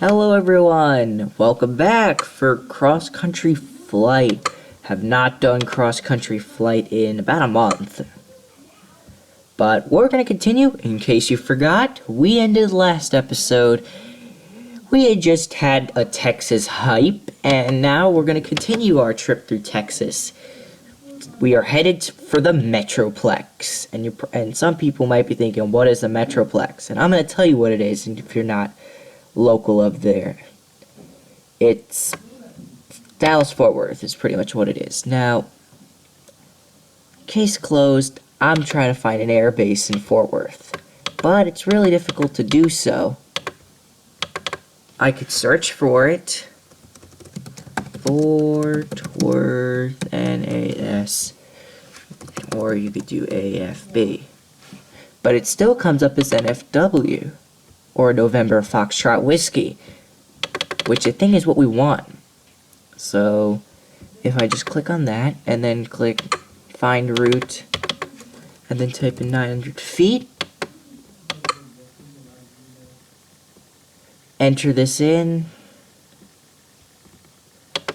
Hello everyone, welcome back for cross-country flight. Have not done cross-country flight in about a month. But we're going to continue. In case you forgot, we ended last episode. We had just had a Texas hype, and now we're going to continue our trip through Texas. We are headed for the Metroplex, and some people might be thinking, what is the Metroplex? And I'm going to tell you what it is, and if you're not local of there, it's Dallas Fort Worth is pretty much what it is. Now, case closed, I'm trying to find an air base in Fort Worth, but it's really difficult to do so. I could search for it. Fort Worth NAS, or you could do AFB, but it still comes up as NFW, or November Foxtrot Whiskey, which I think is what we want. So if I just click on that and then click find route and then type in 900 feet, enter this in,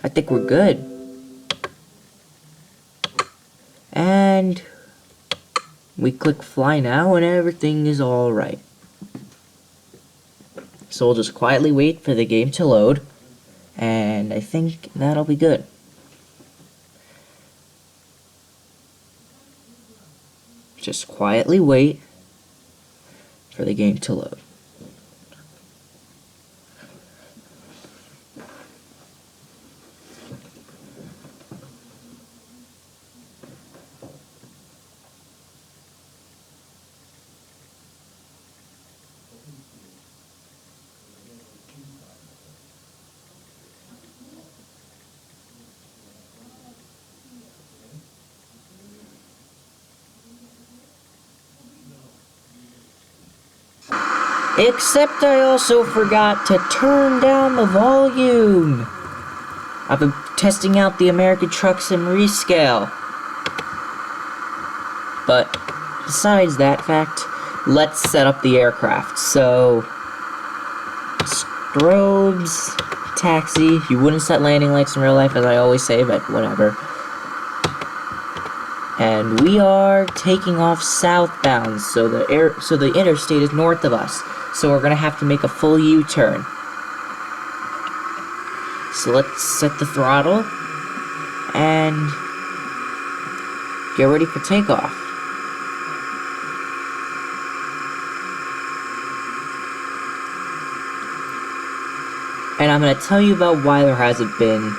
I think we're good. And we click fly now and everything is alright. So we'll just quietly wait for the game to load, and I think that'll be good. Just quietly wait for the game to load. Except I also forgot to turn down the volume. I've been testing out the American Truck Sim Rescale. But besides that fact, let's set up the aircraft. So, strobes, taxi. You wouldn't set landing lights in real life, as I always say, but whatever. And we are taking off southbound, so the interstate is north of us. So we're gonna have to make a full U-turn. So let's set the throttle and get ready for takeoff. And I'm gonna tell you about why there hasn't been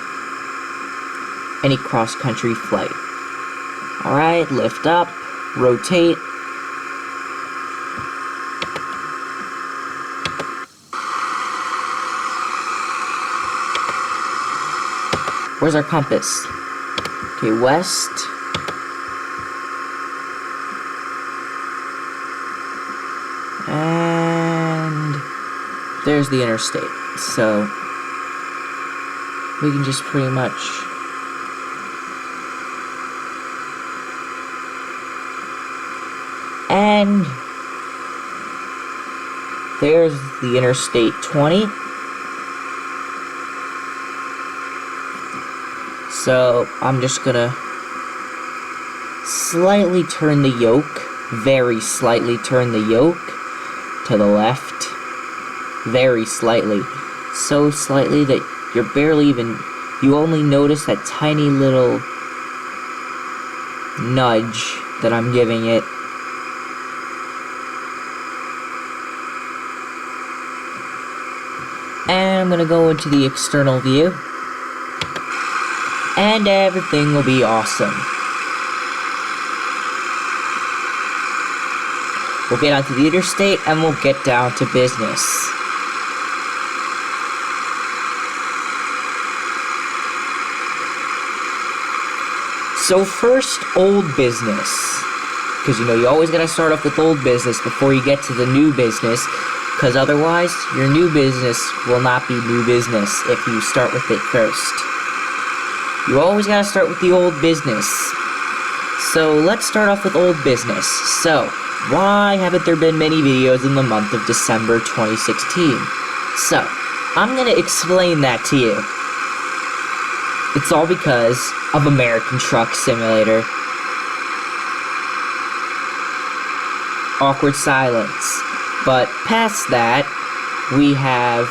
any cross-country flight. Alright, lift up, rotate. Where's our compass? Okay, west. And there's the interstate. So we can just pretty much and there's the Interstate 20. So I'm just gonna slightly turn the yoke, very slightly turn the yoke to the left, very slightly, so slightly that you're barely even, you only notice that tiny little nudge that I'm giving it. And I'm gonna go into the external view, and everything will be awesome. We'll get onto the interstate and we'll get down to business. So first, old business. Because you always gotta start off with old business before you get to the new business. Because otherwise, your new business will not be new business if you start with it first. You always gotta start with the old business. So let's start off with old business. So, why haven't there been many videos in the month of December 2016? So, I'm gonna explain that to you. It's all because of American Truck Simulator. Awkward silence. But past that, we have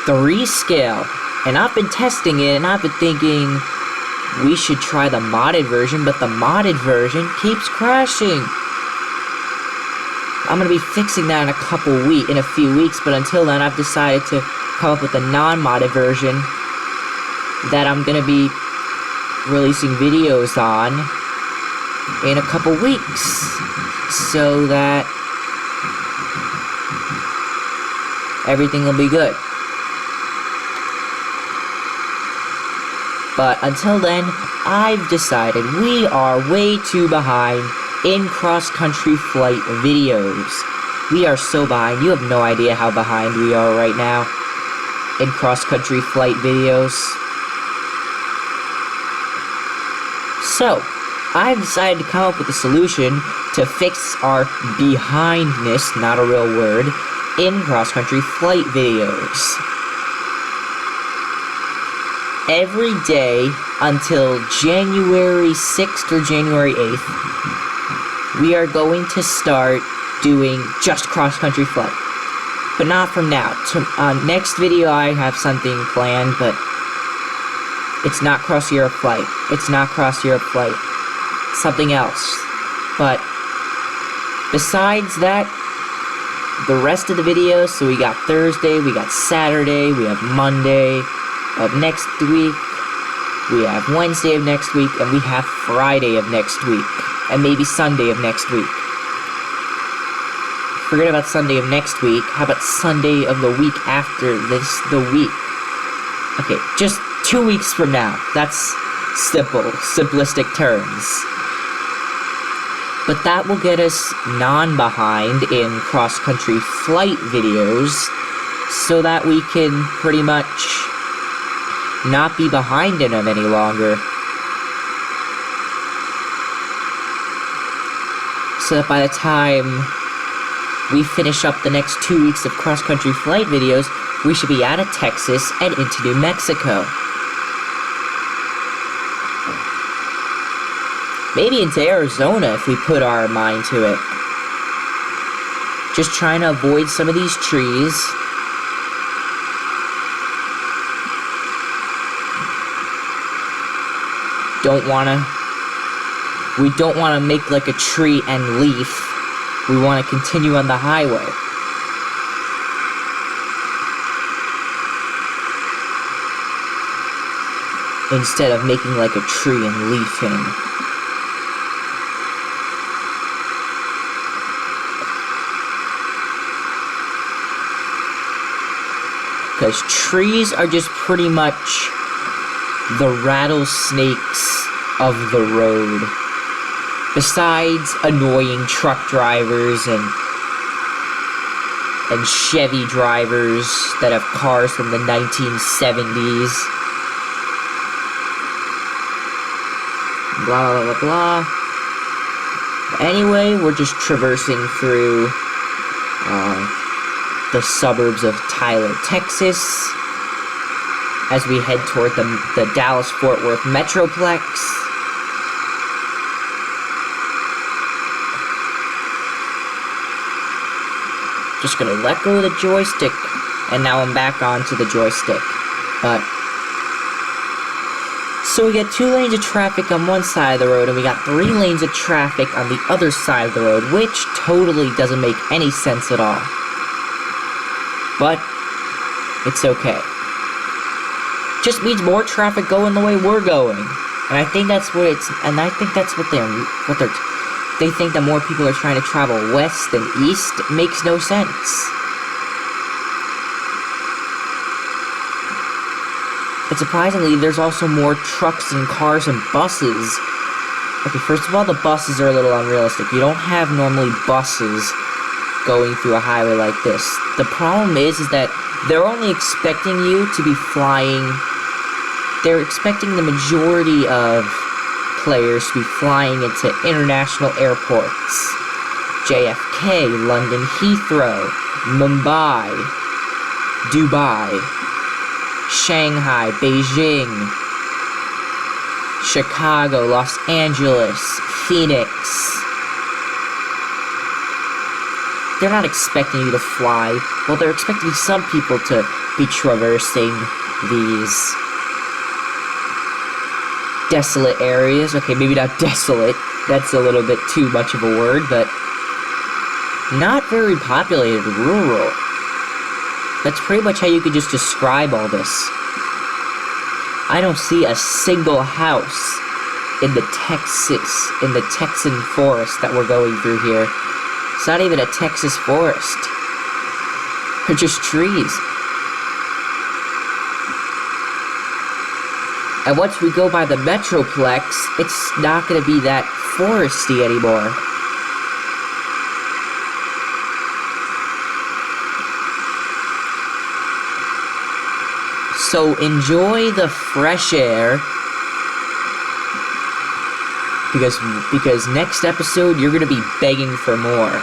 the rescale. And I've been testing it, and I've been thinking we should try the modded version, but the modded version keeps crashing. I'm gonna be fixing that in a few weeks, but until then I've decided to come up with a non-modded version that I'm gonna be releasing videos on in a couple weeks, so that everything will be good. But until then, I've decided we are way too behind in cross-country flight videos. We are so behind. You have no idea how behind we are right now in cross-country flight videos. So, I've decided to come up with a solution to fix our behindness, not a real word, in cross-country flight videos. Every day until January 6th or January 8th, we are going to start doing just cross-country flight. But not from now. Next video I have something planned, but it's not cross-Europe flight. It's not cross-Europe flight. Something else. But besides that, the rest of the videos, so we got Thursday, we got Saturday, we have Monday of next week, we have Wednesday of next week, and we have Friday of next week, and maybe Sunday of next week. Forget about Sunday of next week. How about Sunday of the week after this, the week? Okay, just 2 weeks from now. That's simple, simplistic terms. But that will get us non-behind in cross-country flight videos, so that we can pretty much not be behind in them any longer. So that by the time we finish up the next 2 weeks of cross-country flight videos, we should be out of Texas and into New Mexico. Maybe into Arizona if we put our mind to it. Just trying to avoid some of these trees. We don't wanna make like a tree and leaf. We wanna continue on the highway. Instead of making like a tree and leaf in. Because trees are just pretty much the rattlesnakes of the road. Besides annoying truck drivers and Chevy drivers that have cars from the 1970s. Blah, blah, blah, blah. Anyway, we're just traversing through the suburbs of Tyler, Texas, as we head toward the Dallas Fort Worth Metroplex. Just gonna let go of the joystick, and now I'm back onto the joystick. But so we got 2 lanes of traffic on one side of the road, and we got 3 lanes of traffic on the other side of the road, which totally doesn't make any sense at all. But it's okay. Just means more traffic going the way we're going, and I think that's what it's. And I think that's what they're. They think that more people are trying to travel west than east. It makes no sense. But surprisingly, there's also more trucks and cars and buses. Okay, first of all, the buses are a little unrealistic. You don't have normally buses going through a highway like this. The problem is that they're only expecting you to be flying. They're expecting the majority of players to be flying into international airports. JFK, London Heathrow, Mumbai, Dubai, Shanghai, Beijing, Chicago, Los Angeles, Phoenix. They're not expecting you to fly. Well, they're expecting some people to be traversing these desolate areas. Okay, maybe not desolate. That's a little bit too much of a word, but not very populated, rural. That's pretty much how you could just describe all this. I don't see a single house in the Texan forest that we're going through here. It's not even a Texas forest. They're just trees. And once we go by the Metroplex, it's not going to be that foresty anymore. So enjoy the fresh air, because next episode you're gonna be begging for more.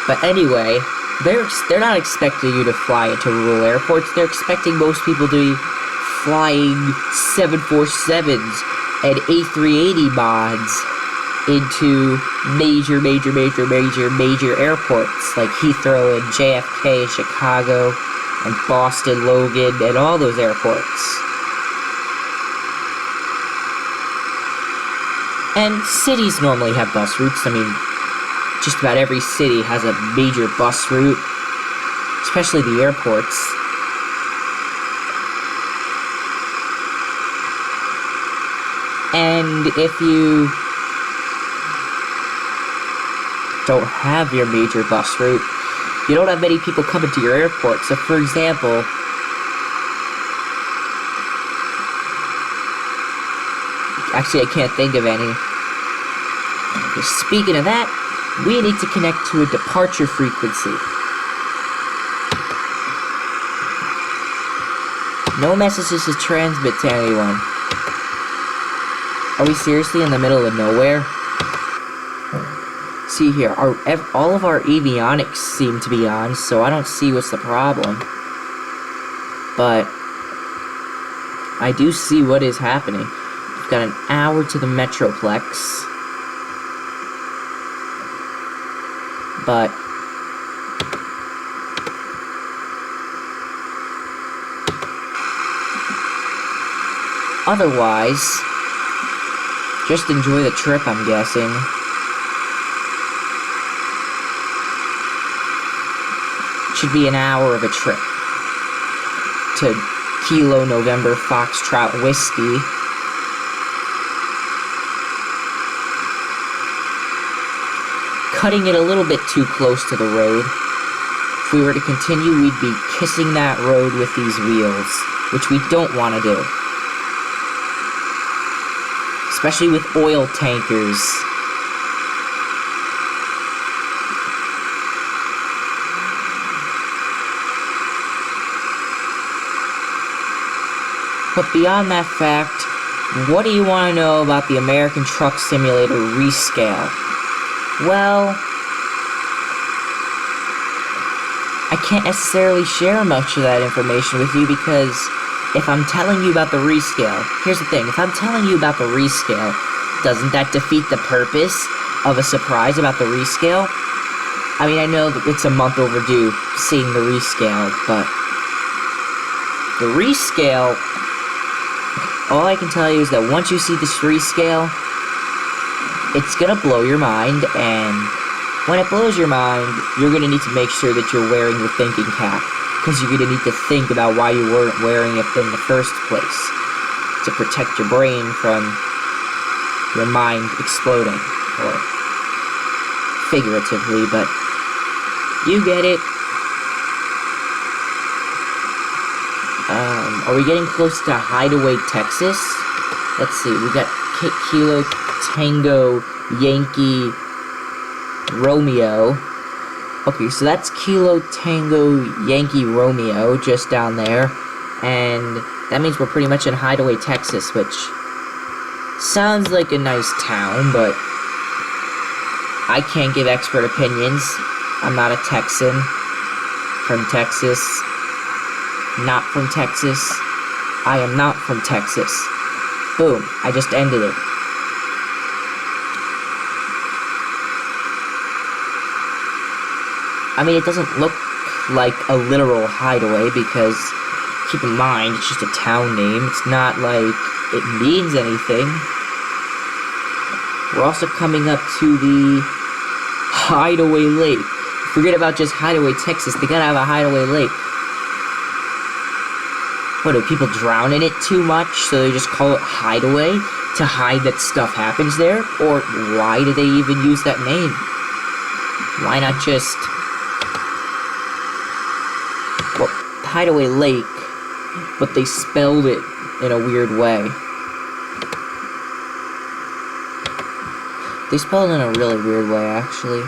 But anyway, they're not expecting you to fly into rural airports. They're expecting most people to be flying 747s and A380 mods into major airports like Heathrow and JFK, Chicago, and Boston, Logan, and all those airports. And cities normally have bus routes. I mean, just about every city has a major bus route, especially the airports. And if you don't have your major bus route, you don't have many people coming to your airport. So for example, actually I can't think of any. Speaking of that, we need to connect to a departure frequency. No messages to transmit to anyone. Are we seriously in the middle of nowhere? See here, all of our avionics seem to be on, so I don't see what's the problem. But I do see what is happening. We've got an hour to the Metroplex. But otherwise, just enjoy the trip, I'm guessing. Should be an hour of a trip to Kilo November Foxtrot Whiskey. Cutting it a little bit too close to the road. If we were to continue, we'd be kissing that road with these wheels, which we don't want to do. Especially with oil tankers. But beyond that fact, what do you want to know about the American Truck Simulator Rescale? Well, I can't necessarily share much of that information with you because if I'm telling you about the rescale, here's the thing, if I'm telling you about the rescale, doesn't that defeat the purpose of a surprise about the rescale? I mean, I know that it's a month overdue seeing the rescale, but the rescale, all I can tell you is that once you see this rescale, it's gonna blow your mind, and when it blows your mind, you're gonna need to make sure that you're wearing your thinking cap, because you're gonna need to think about why you weren't wearing it in the first place, to protect your brain from your mind exploding, or figuratively, but you get it. Are we getting close to Hideaway, Texas? Let's see, we got Kilo Tango Yankee Romeo. Okay, so that's Kilo Tango Yankee Romeo just down there, and that means we're pretty much in Hideaway, Texas, which sounds like a nice town, but I can't give expert opinions. I'm not a Texan. From Texas. Not from Texas. I am not from Texas. Boom. I just ended it. I mean, it doesn't look like a literal hideaway because, keep in mind, it's just a town name. It's not like it means anything. We're also coming up to the Hideaway Lake. Forget about just Hideaway, Texas. They gotta have a Hideaway Lake. What, do people drown in it too much, so they just call it Hideaway to hide that stuff happens there? Or why do they even use that name? Why not just... well, Hideaway Lake, but they spelled it in a weird way. They spelled it in a really weird way, actually.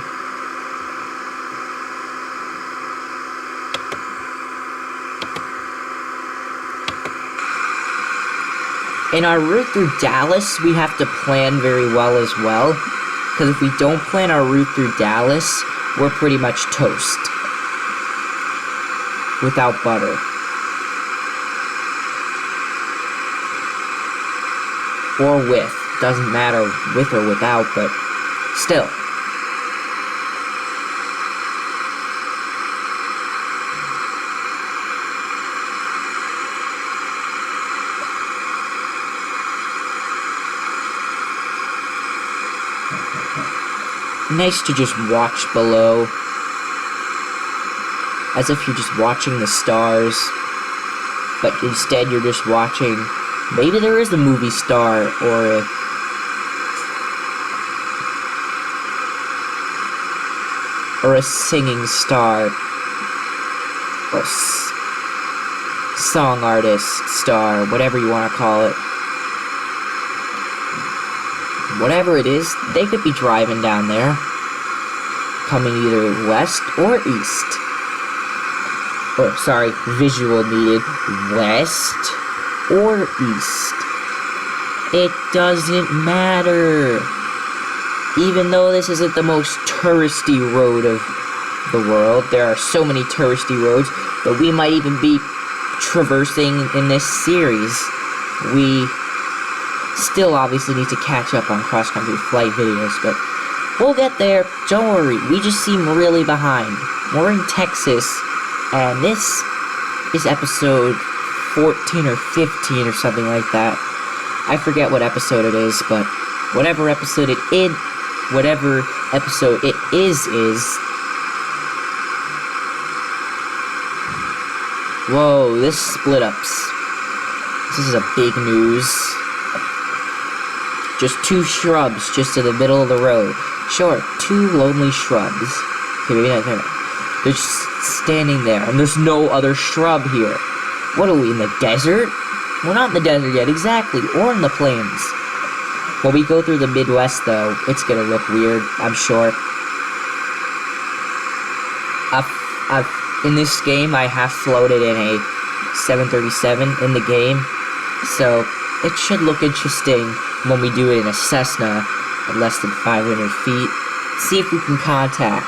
In our route through Dallas, we have to plan very well as well. Because if we don't plan our route through Dallas, we're pretty much toast. Without butter. Or with. Doesn't matter with or without, but still. Nice to just watch below. As if you're just watching the stars. But instead you're just watching... maybe there is a movie star, or a singing star, or song artist star, whatever you want to call it. Whatever it is, they could be driving down there, coming either west or east. Or, sorry, visual needed, west or east. It doesn't matter. Even though this isn't the most touristy road of the world, there are so many touristy roads that we might even be traversing in this series. We still obviously need to catch up on cross-country flight videos, but we'll get there. Don't worry, we just seem really behind. We're in Texas, and this is episode 14 or 15 or something like that. I forget what episode it is, but whatever episode it is, whoa, this split-ups. This is a big news. Just two shrubs just in the middle of the road. Sure, two lonely shrubs. Okay, maybe not there. They're just standing there, and there's no other shrub here. What are we, in the desert? We're not in the desert yet, exactly, or in the plains. When we go through the Midwest, though, it's gonna look weird, I'm sure. In this game, I have floated in a 737 in the game, so it should look interesting when we do it in a Cessna at less than 500 feet. See if we can contact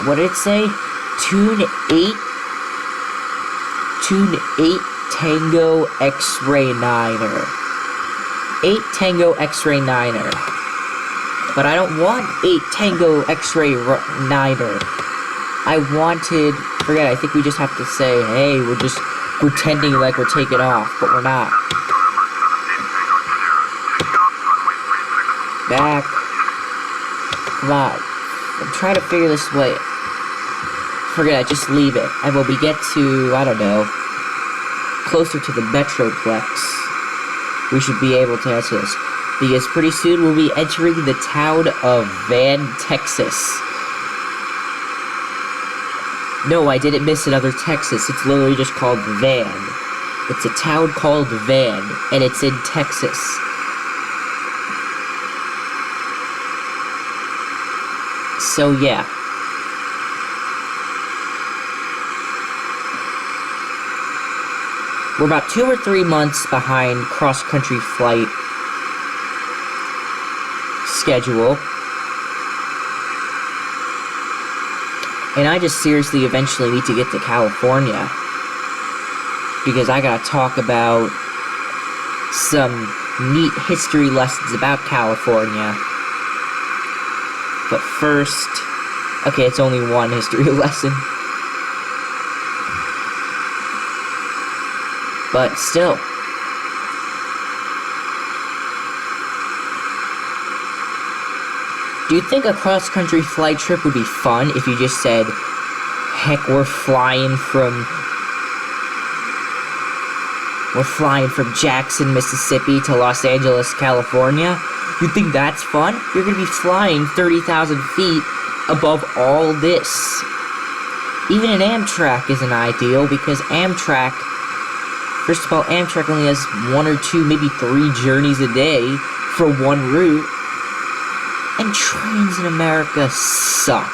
what did it say? Tune 8 Tango X-Ray 9er. 8 Tango X-Ray 9er. But I don't want 8 Tango X-Ray 9er. I wanted... forget, I think we just have to say, hey, we're just pretending like we're taking off, but we're not. Back. Come on. I'm trying to figure this way. Forget it, just leave it. And when we get to, I don't know, closer to the Metroplex, we should be able to answer this. Because pretty soon we'll be entering the town of Van, Texas. No, I didn't miss another Texas. It's literally just called Van. It's a town called Van, and it's in Texas. So, yeah. We're about 2 or 3 months behind cross-country flight schedule. And I just seriously eventually need to get to California, because I gotta talk about some neat history lessons about California. But first, okay, it's only one history lesson. But still. Do you think a cross-country flight trip would be fun if you just said, heck, we're flying from Jackson, Mississippi to Los Angeles, California? You think that's fun? You're gonna be flying 30,000 feet above all this. Even an Amtrak isn't ideal, because Amtrak, first of all, Amtrak only has 1 or 2, maybe 3 journeys a day for one route. And trains in America suck.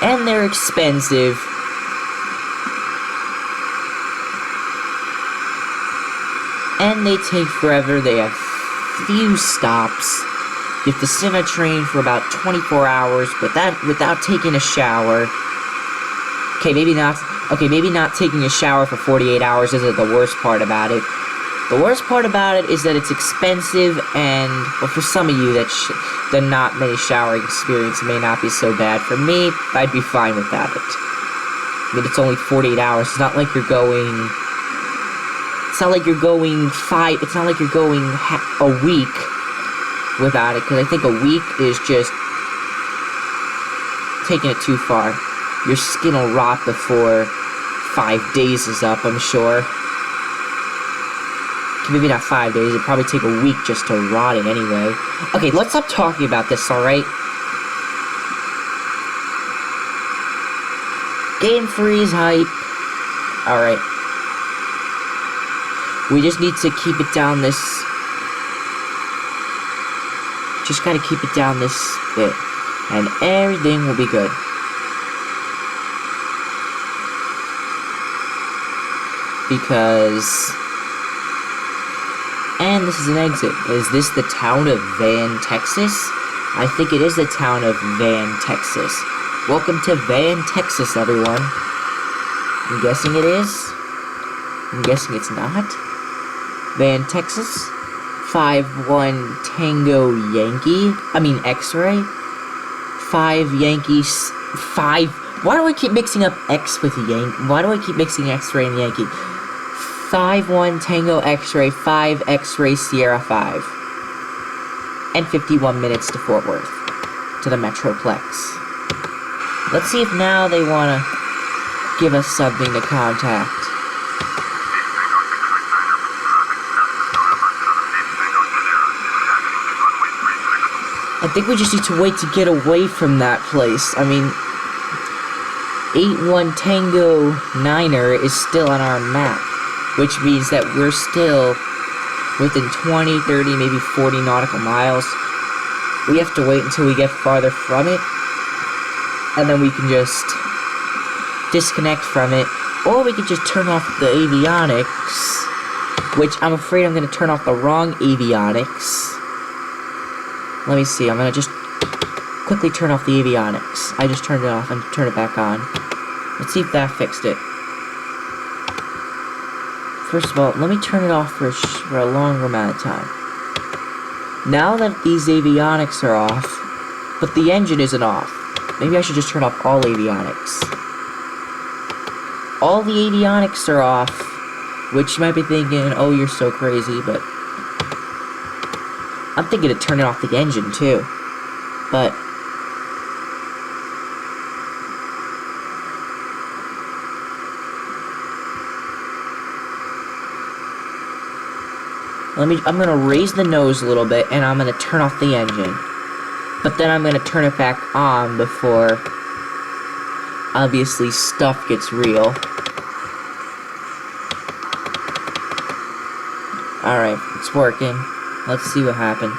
And they're expensive. And they take forever. They have few stops. You have to sit on a train for about 24 hours without taking a shower. Okay, maybe not taking a shower for 48 hours isn't the worst part about it. The worst part about it is that it's expensive, and, well, for some of you, the not many showering experience may not be so bad. For me, I'd be fine without it. I mean, it's only 48 hours. It's not like you're going... It's not like you're going a week without it, because I think a week is just taking it too far. Your skin will rot before 5 days is up, I'm sure. Maybe not 5 days, it'd probably take a week just to rot it anyway. Okay, let's stop talking about this, alright? Game freeze hype. Alright. We just need to keep it down this... Just gotta keep it down this bit. And everything will be good. Because... And this is an exit. Is this the town of Van, Texas? I think it is the town of Van, Texas. Welcome to Van, Texas, everyone. I'm guessing it is. I'm guessing it's not. Van, Texas. 5-1 Tango Yankee. I mean X-ray. 5 Yankees. 5. Why do I keep mixing up X with Yankee? Why do I keep mixing X-ray and Yankee? 5-1 Tango X-ray, 5 X-ray Sierra 5. And 51 minutes to Fort Worth. To the Metroplex. Let's see if now they want to give us something to contact. I think we just need to wait to get away from that place. I mean, 8-1 Tango Niner is still on our map. Which means that we're still within 20, 30, maybe 40 nautical miles. We have to wait until we get farther from it. And then we can just disconnect from it. Or we could just turn off the avionics. Which I'm afraid I'm going to turn off the wrong avionics. Let me see. I'm going to just quickly turn off the avionics. I just turned it off and turn it back on. Let's see if that fixed it. First of all, let me turn it off for a longer amount of time. Now that these avionics are off, but the engine isn't off, maybe I should just turn off all avionics. All the avionics are off, which you might be thinking, oh, you're so crazy, but I'm thinking of turning off the engine too. But I'm gonna raise the nose a little bit, and I'm gonna turn off the engine. But then I'm gonna turn it back on before, obviously, stuff gets real. Alright, it's working. Let's see what happened.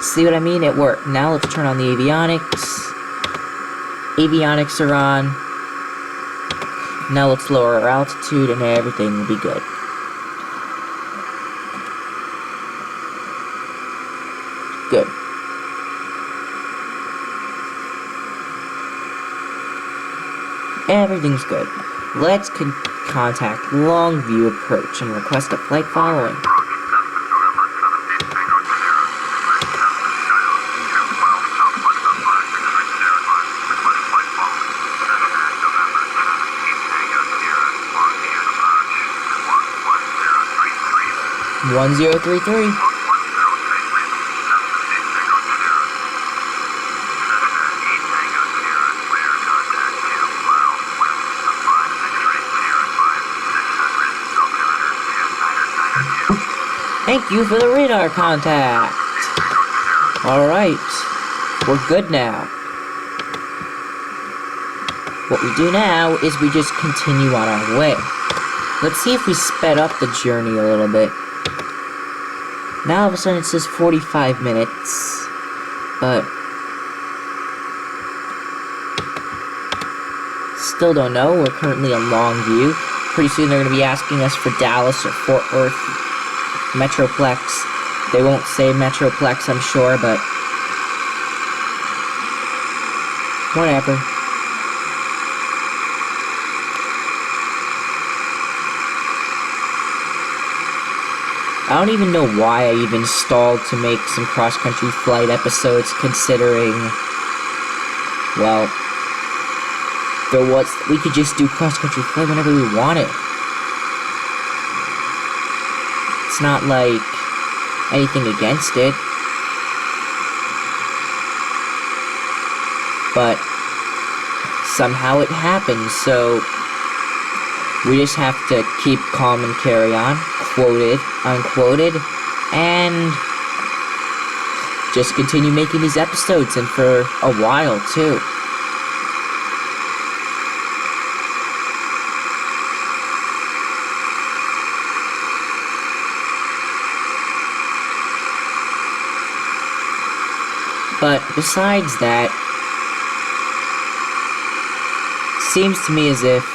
See what I mean? It worked. Now let's turn on the avionics. Avionics are on. Now let's lower our altitude, and everything will be good. Good. Everything's good. Let's contact Longview Approach and request a flight following. One 1033. Thank you for the radar contact. Alright, we're good now. What we do now is we just continue on our way. Let's see if we sped up the journey a little bit. Now all of a sudden it says 45 minutes, but still don't know. We're currently in Longview. Pretty soon they're going to be asking us for Dallas or Fort Worth Metroplex. They won't say Metroplex, I'm sure, but whatever. I don't even know why I even stalled to make some cross-country flight episodes, considering, well, we could just do cross-country flight whenever we wanted. It's not like anything against it, but somehow it happens, so we just have to keep calm and carry on, quoted, unquoted, and just continue making these episodes, and for a while, too. But besides that, seems to me as if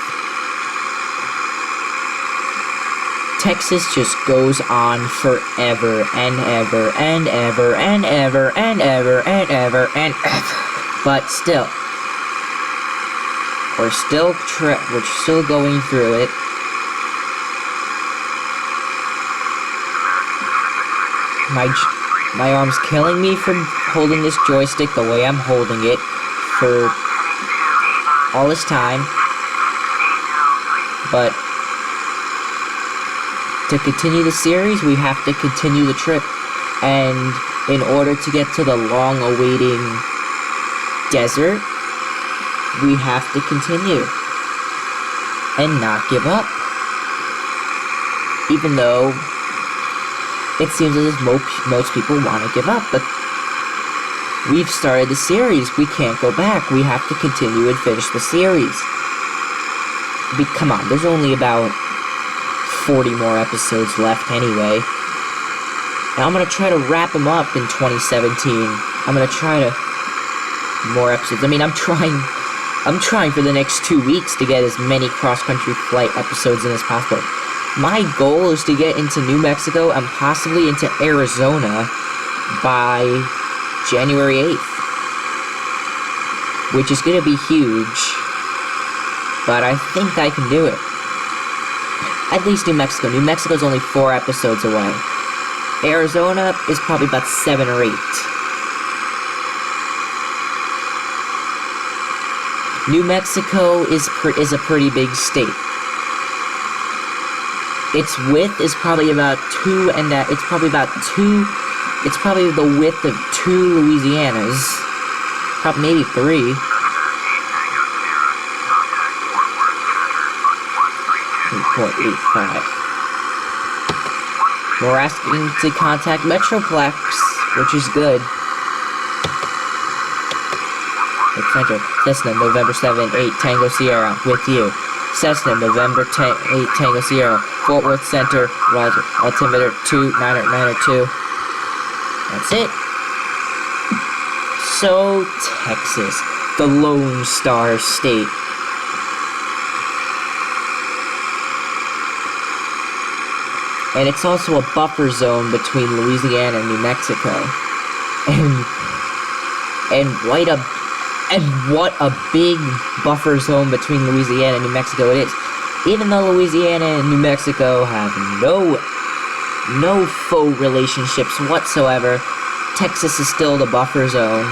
Texas just goes on forever and ever and ever and ever and ever and ever and ever. But still, we're still going through it. My arm's killing me from holding this joystick the way I'm holding it for all this time. But to continue the series, we have to continue the trip, and in order to get to the long-awaiting desert, we have to continue and not give up. Even though it seems as if most people want to give up, but we've started the series. We can't go back. We have to continue and finish the series. Come on, there's only about 40 more episodes left anyway. And I'm gonna try to wrap them up in 2017. I'm gonna try to more episodes. I mean, I'm trying for the next 2 weeks to get as many cross-country flight episodes in as possible. My goal is to get into New Mexico and possibly into Arizona by January 8th, which is gonna be huge, but I think I can do it. At least New Mexico. New Mexico's only 4 episodes away. Arizona is probably about 7 or 8. New Mexico is a pretty big state. Its width is probably about it's probably the width of 2 Louisianas. Probably maybe 3. 3.85. We're asking to contact Metroplex, which is good. Center, Cessna, November 7, 8, Tango Sierra, with you. Cessna, November 10, 8, Tango Sierra, Fort Worth Center, Roger, altimeter 2992. That's it. So, Texas, the Lone Star State. And it's also a buffer zone between Louisiana and New Mexico. And And what a big buffer zone between Louisiana and New Mexico it is. Even though Louisiana and New Mexico have no faux relationships whatsoever, Texas is still the buffer zone.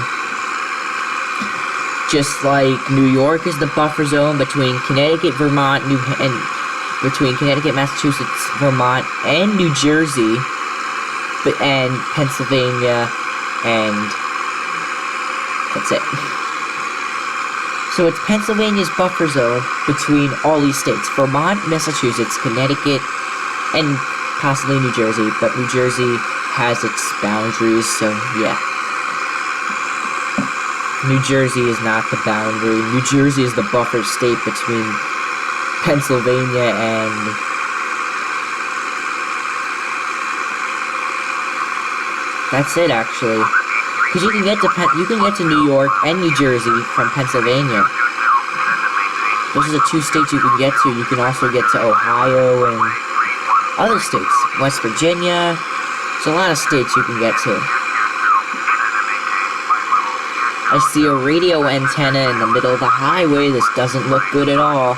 Just like New York is the buffer zone between Connecticut, Vermont, between Connecticut, Massachusetts, Vermont, and New Jersey, and Pennsylvania, and that's it. So it's Pennsylvania's buffer zone between all these states: Vermont, Massachusetts, Connecticut, and possibly New Jersey. But New Jersey has its boundaries, so yeah. New Jersey is not the boundary. New Jersey is the buffer state between Pennsylvania and that's it, actually. Because you can get to New York and New Jersey from Pennsylvania. Those are the two states you can get to. You can also get to Ohio and other states, West Virginia. There's a lot of states you can get to. I see a radio antenna in the middle of the highway. This doesn't look good at all.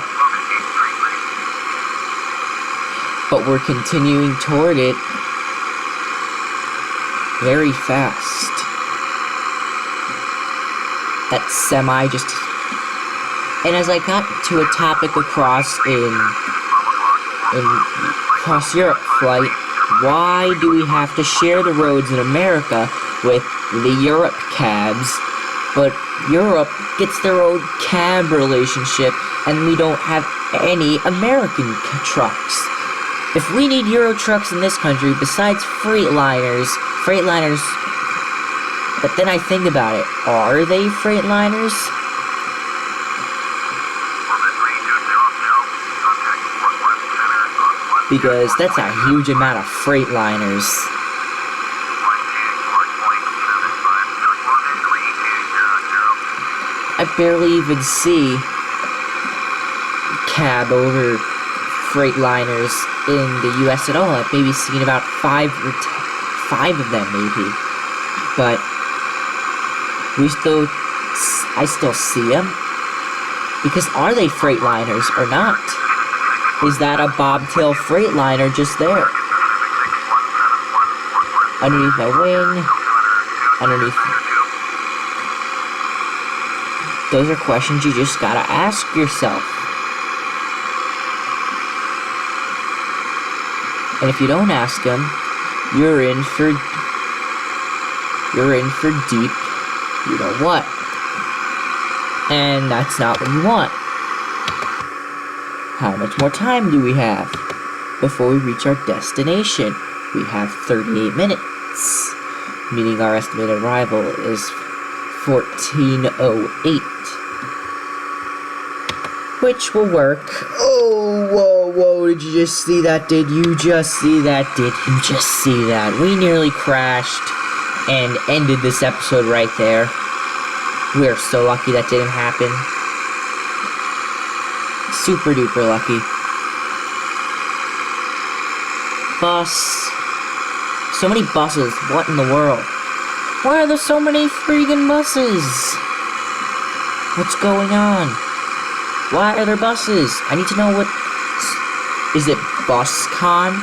But we're continuing toward it very fast. That semi just... And as I got to a topic across across Europe flight, why do we have to share the roads in America with the Europe cabs? But Europe gets their own cab relationship, and we don't have any American trucks. If we need Euro trucks in this country, besides Freightliners, but then I think about it, are they Freightliners? Because that's a huge amount of Freightliners. I barely even see cab over Freightliners in the US at all. I've maybe seen about five of them, maybe. But I still see them. Because are they Freightliners or not? Is that a bobtail Freightliner just there? Underneath my wing. Underneath... Those are questions you just gotta ask yourself. And if you don't ask them, you're in for deep, you know what. And that's not what you want. How much more time do we have before we reach our destination? We have 38 minutes, meaning our estimated arrival is 14:08, which will work. Oh, whoa, did you just see that? Did you just see that? Did you just see that? We nearly crashed and ended this episode right there. We're so lucky that didn't happen. Super duper lucky. Bus. So many buses. What in the world? Why are there so many freaking buses? What's going on? Why are there buses? I need to know what... Is it BusCon?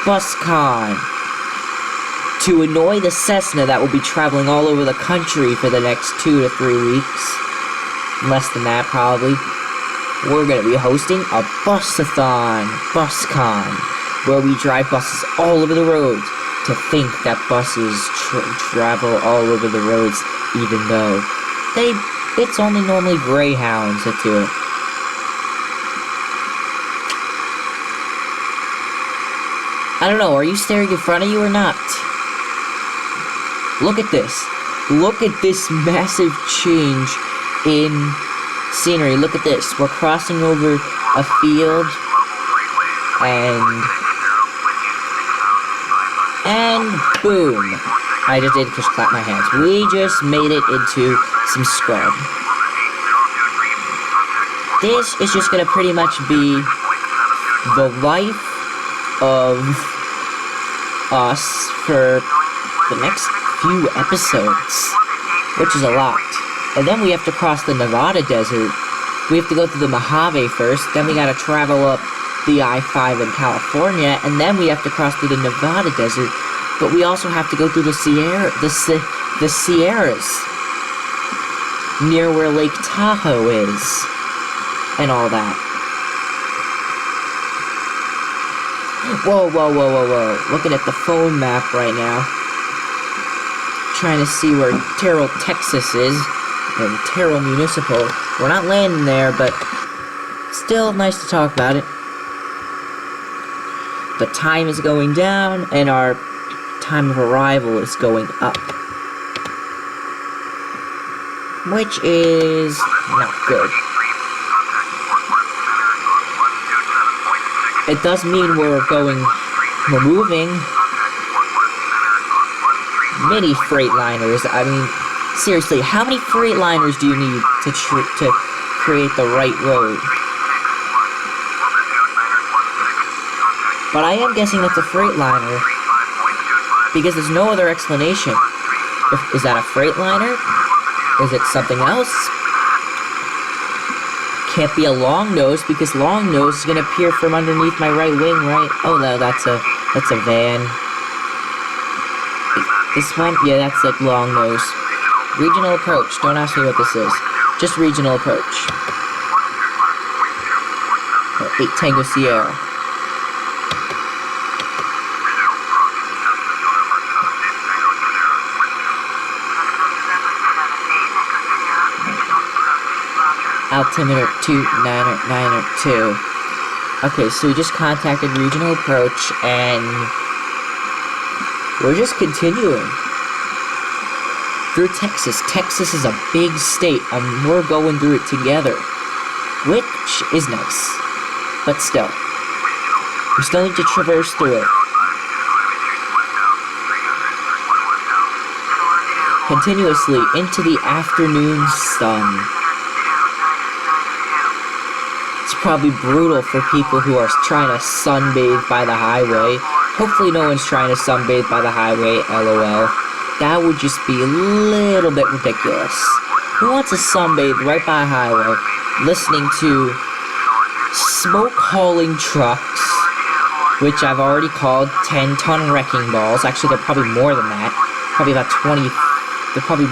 BusCon. To annoy the Cessna that will be traveling all over the country for the next 2 to 3 weeks. Less than that, probably. We're going to be hosting a busathon, BusCon, where we drive buses all over the roads. To think that buses travel all over the roads, even though it's only normally Greyhounds that do it. I don't know, are you staring in front of you or not? Look at this. Look at this massive change in scenery. Look at this. We're crossing over a field, and boom. I just did just clap my hands. We just made it into some scrub. This is just gonna pretty much be the life of us for the next few episodes, which is a lot. And then we have to cross the Nevada desert. We have to go through the Mojave first, then we gotta travel up the I-5 in California, and then we have to cross through the Nevada desert. But we also have to go through the Sierras, near where Lake Tahoe is, and all that. Whoa, whoa, whoa, whoa, whoa. Looking at the phone map right now. Trying to see where Terrell, Texas is, and Terrell Municipal. We're not landing there, but still nice to talk about it. The time is going down, and our time of arrival is going up. Which is not good. It does mean we're moving many Freightliners. I mean, seriously, how many Freightliners do you need to create the right road? But I am guessing that's a Freightliner, because there's no other explanation. Is that a Freightliner? Is it something else? Can't be a long nose, because long nose is gonna appear from underneath my right wing, right? Oh no, that's a van. This one, yeah, that's like long nose. Regional approach. Don't ask me what this is. Just regional approach. 8 Tango Sierra. Altimeter 2992. Okay, so we just contacted regional approach, and we're just continuing through Texas. Texas is a big state, and we're going through it together, which is nice. But still, we still need to traverse through it. Continuously into the afternoon sun. It's probably brutal for people who are trying to sunbathe by the highway. Hopefully no one's trying to sunbathe by the highway, LOL. That would just be a little bit ridiculous. Who wants to sunbathe right by a highway, listening to smoke-hauling trucks, which I've already called 10-ton wrecking balls. Actually, they're probably more than that. Probably about 20, they're probably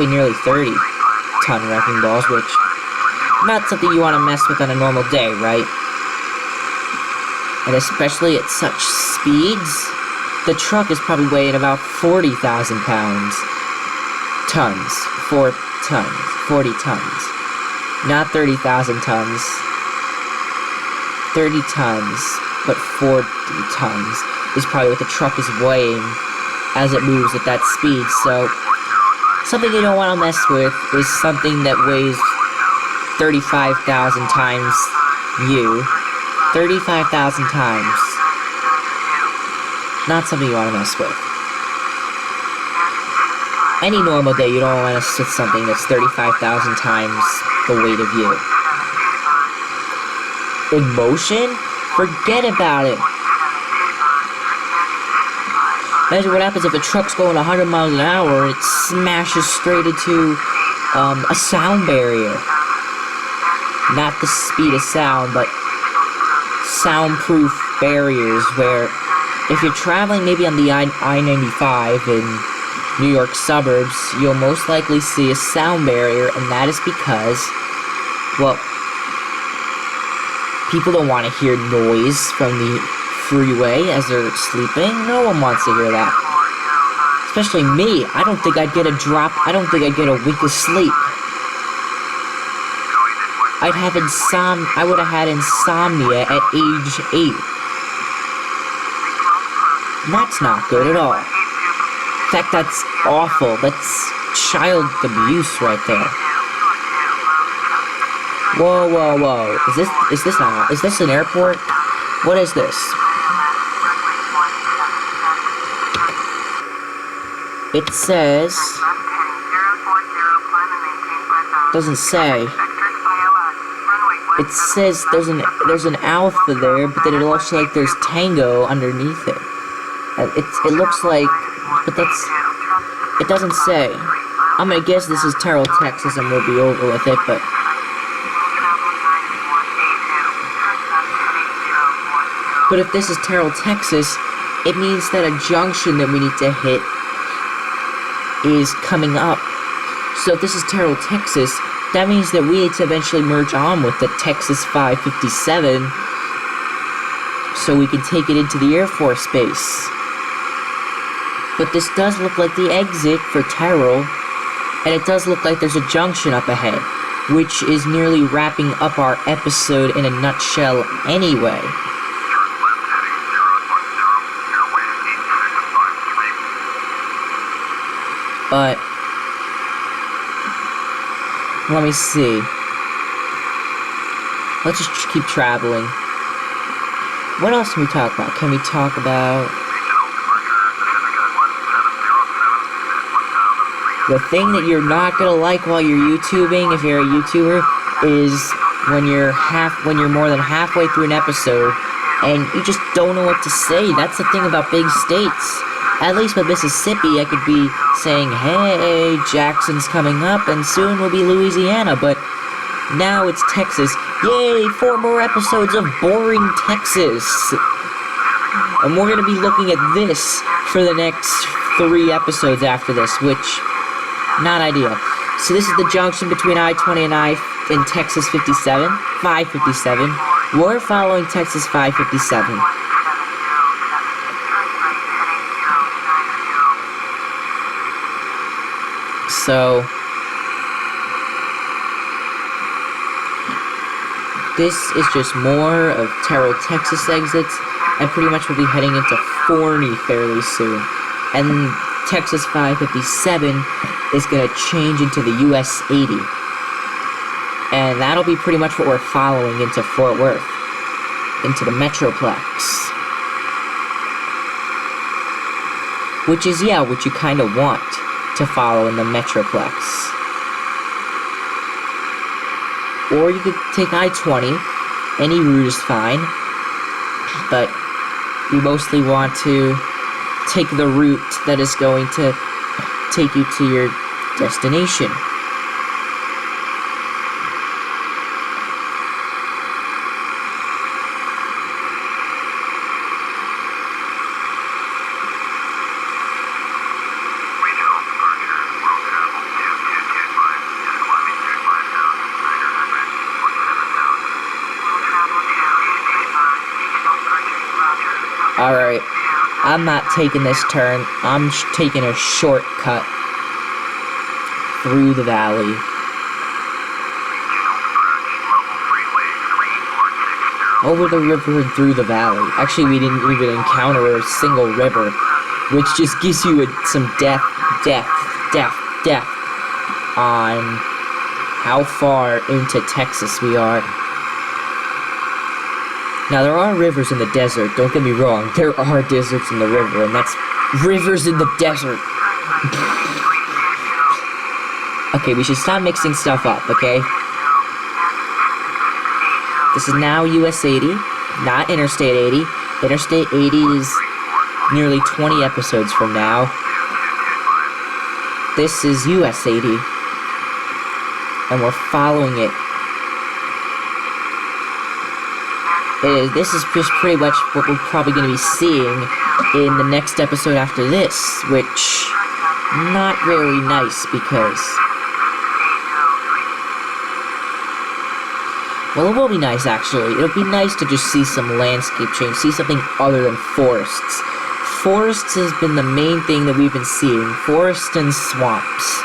nearly 30-ton wrecking balls, which, not something you want to mess with on a normal day, right? And especially at such speeds, the truck is probably weighing about 40,000 pounds. 40 tons. Not 30,000 tons. 30 tons, but 40 tons is probably what the truck is weighing as it moves at that speed. So, something you don't want to mess with is something that weighs 35,000 times you. 35,000 times. Not something you want to mess with. Any normal day, you don't want to mess with something that's 35,000 times the weight of you. In motion? Forget about it. Imagine what happens if a truck's going 100 miles an hour and it smashes straight into a sound barrier. Not the speed of sound, but soundproof barriers where if you're traveling maybe on the I-95 in New York suburbs, you'll most likely see a sound barrier, and that is because, well, people don't want to hear noise from the freeway as they're sleeping. No one wants to hear that. Especially me. I don't think I'd get a wink of sleep. I would have had insomnia at age 8. And that's not good at all. In fact, that's awful. That's child abuse right there. Whoa, whoa, whoa. Is this an airport? What is this? It says, doesn't say. It says there's an alpha there, but then it looks like there's Tango underneath it. It looks like, but it doesn't say. I'm gonna guess this is Terrell, Texas, and we'll be over with it, but... But if this is Terrell, Texas, it means that a junction that we need to hit is coming up. So if this is Terrell, Texas, that means that we need to eventually merge on with the Texas 557 so we can take it into the Air Force Base. But this does look like the exit for Terrell, and it does look like there's a junction up ahead, which is nearly wrapping up our episode in a nutshell anyway. But let me see. Let's just keep traveling. What else can we talk about? Can we talk about... The thing that you're not gonna like while you're YouTubing, if you're a YouTuber, is when you're more than halfway through an episode and you just don't know what to say. That's the thing about big states. At least with Mississippi, I could be saying, hey, Jackson's coming up, and soon will be Louisiana, but now it's Texas. Yay, 4 more episodes of boring Texas. And we're going to be looking at this for the next 3 episodes after this, which, not ideal. So this is the junction between I-20 and Texas 557. We're following Texas 557. So, this is just more of Terrell, Texas exits, and pretty much we'll be heading into Forney fairly soon. And Texas 557 is going to change into the US 80. And that'll be pretty much what we're following into Fort Worth, into the Metroplex. Which is, yeah, what you kind of want to follow in the Metroplex. Or you could take I-20, any route is fine, but you mostly want to take the route that is going to take you to your destination. Alright, I'm not taking this turn, I'm taking a shortcut through the valley. Over the river and through the valley. Actually, we didn't even encounter a single river, which just gives you some depth on how far into Texas we are. Now, there are rivers in the desert, don't get me wrong. There are deserts in the river, and that's rivers in the desert. Okay, we should stop mixing stuff up, okay? This is now US 80, not Interstate 80. Interstate 80 is nearly 20 episodes from now. This is US 80, and we're following it. This is just pretty much what we're probably going to be seeing in the next episode after this, which, not very nice because, well, it will be nice actually. It'll be nice to just see some landscape change, see something other than forests. Forests has been the main thing that we've been seeing, forests and swamps,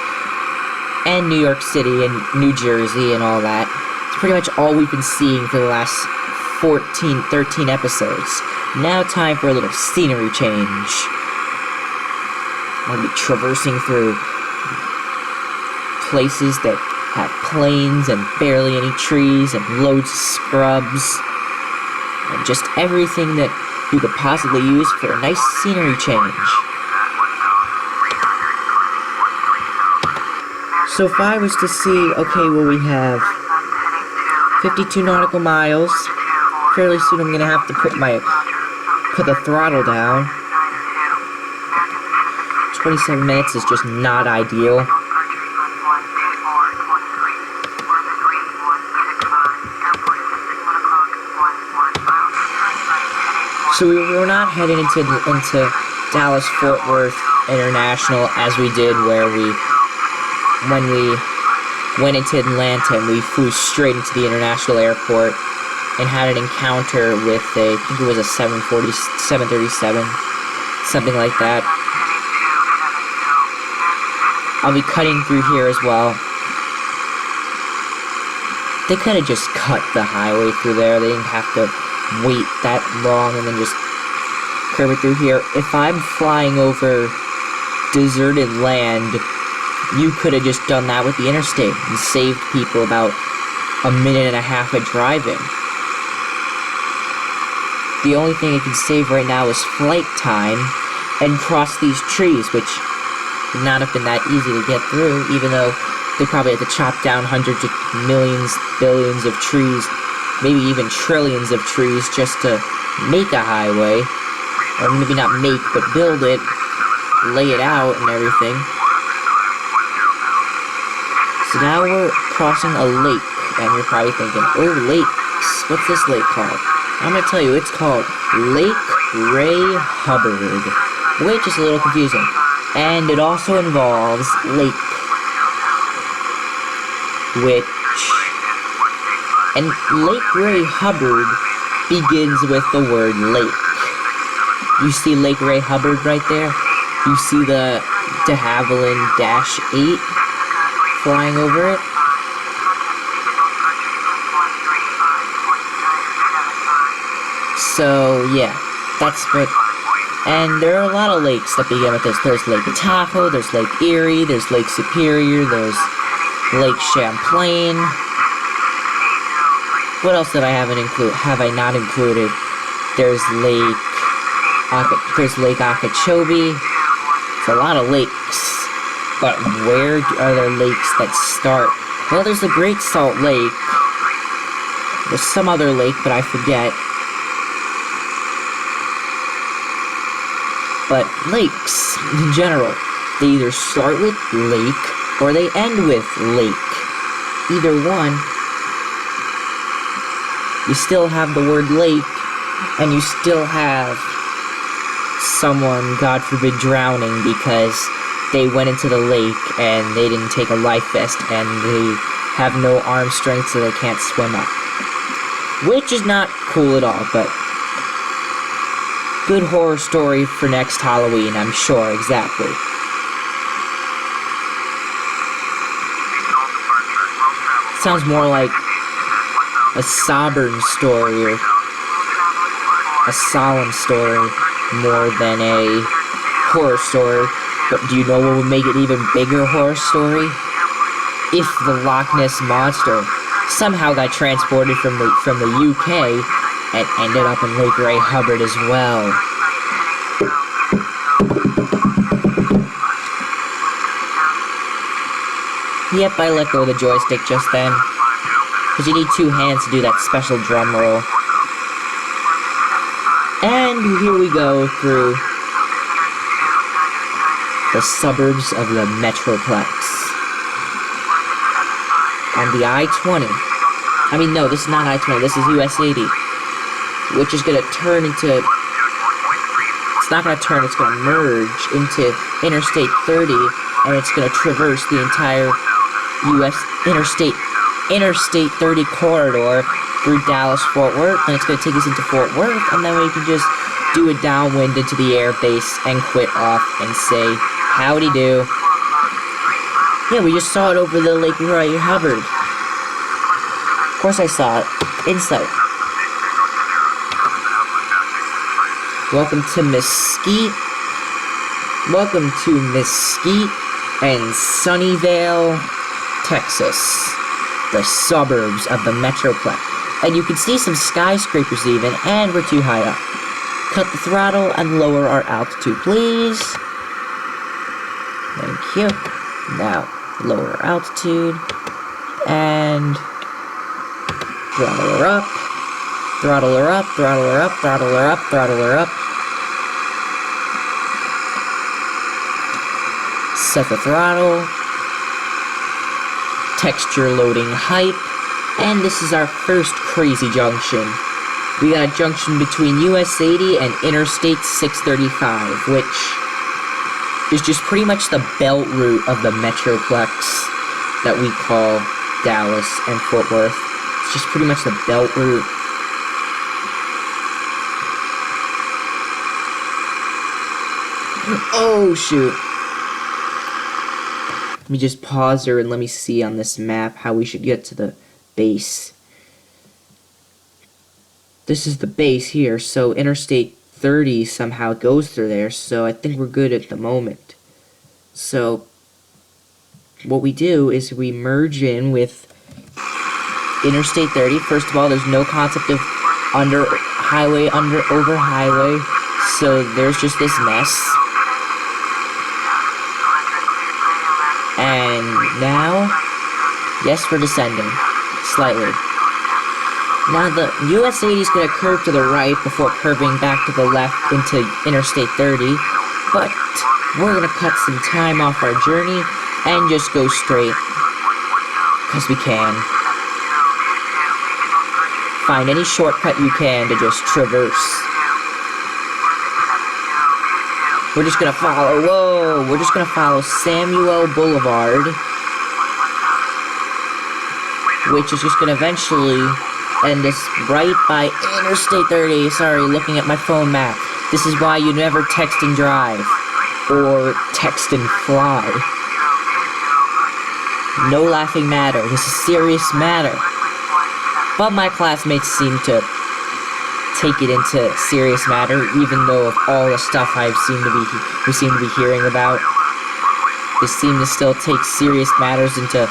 and New York City and New Jersey and all that. It's pretty much all we've been seeing for the last 13 episodes. Now time for a little scenery change. I'm going to be traversing through places that have plains and barely any trees and loads of scrubs and just everything that you could possibly use for a nice scenery change. So if I was to see, okay, well, we have 52 nautical miles. Fairly soon I'm gonna have to put the throttle down. 27 minutes is just not ideal. So we were not heading into Dallas Fort Worth International as we did when we went into Atlanta and we flew straight into the international airport and had an encounter with I think it was a 737, something like that. I'll be cutting through here as well. They could have just cut the highway through there. They didn't have to wait that long and then just curve it through here. If I'm flying over deserted land, you could have just done that with the interstate and saved people about a minute and a half of driving. The only thing it can save right now is flight time and cross these trees, which would not have been that easy to get through, even though they probably had to chop down hundreds of millions, billions of trees, maybe even trillions of trees just to make a highway. Or maybe not make, but build it, lay it out and everything. So now we're crossing a lake, and you're probably thinking, oh, lakes, what's this lake called? I'm gonna tell you, it's called Lake Ray Hubbard, which is a little confusing. And it also involves lake, and Lake Ray Hubbard begins with the word lake. You see Lake Ray Hubbard right there? You see the de Havilland Dash 8 flying over it? So, yeah, that's what. And there are a lot of lakes that begin with this. There's Lake Tahoe, there's Lake Erie, there's Lake Superior, there's Lake Champlain. What else did I have I not included? There's Lake Okeechobee. It's a lot of lakes. But where are there lakes that start? Well, there's the Great Salt Lake. There's some other lake, but I forget. But lakes, in general, they either start with lake, or they end with lake. Either one, you still have the word lake, and you still have someone, God forbid, drowning because they went into the lake and they didn't take a life vest and they have no arm strength so they can't swim up. Which is not cool at all, but good horror story for next Halloween, I'm sure, exactly. Sounds more like a sober story or a solemn story more than a horror story. But do you know what would make it even bigger horror story? If the Loch Ness Monster somehow got transported from the UK and ended up in Lake Ray Hubbard as well. Yep, I let go of the joystick just then, because you need two hands to do that special drum roll. And here we go through the suburbs of the Metroplex. On the I-20. I mean, no, this is not I-20, this is US 80. Which is going to turn into... It's not going to turn, it's going to merge into Interstate 30, and it's going to traverse the entire US Interstate 30 corridor through Dallas Fort Worth, and it's going to take us into Fort Worth, and then we can just do a downwind into the air base and quit off and say, howdy do. Yeah, we just saw it over the Lake Ray Hubbard. Of course I saw it. Insight. Welcome to Mesquite. Welcome to Mesquite and Sunnyvale, Texas. The suburbs of the Metroplex. And you can see some skyscrapers even, and we're too high up. Cut the throttle and lower our altitude, please. Thank you. Now, lower our altitude, and throttle her up, throttle her up, throttle her up, throttle her up, throttle her up. Set the throttle. Texture loading hype. And this is our first crazy junction. We got a junction between US 80 and Interstate 635, which is just pretty much the belt route of the Metroplex that we call Dallas and Fort Worth. It's just pretty much the belt route. Oh, shoot. Let me just pause here and let me see on this map how we should get to the base. This is the base here, so Interstate 30 somehow goes through there, so I think we're good at the moment. So, what we do is we merge in with Interstate 30. First of all, there's no concept of over highway, so there's just this mess. And now, yes, we're descending, slightly. Now the US 80 is going to curve to the right before curving back to the left into Interstate 30, but we're going to cut some time off our journey and just go straight, because we can. Find any shortcut you can to just traverse. We're just gonna follow, we're just gonna follow Samuel Boulevard, which is just gonna eventually end us right by Interstate 30. Sorry, looking at my phone map. This is why you never text and drive, or text and fly. No laughing matter, this is a serious matter. But my classmates seem to take it into serious matter, even though of all the stuff we seem to be hearing about. They seem to still take serious matters into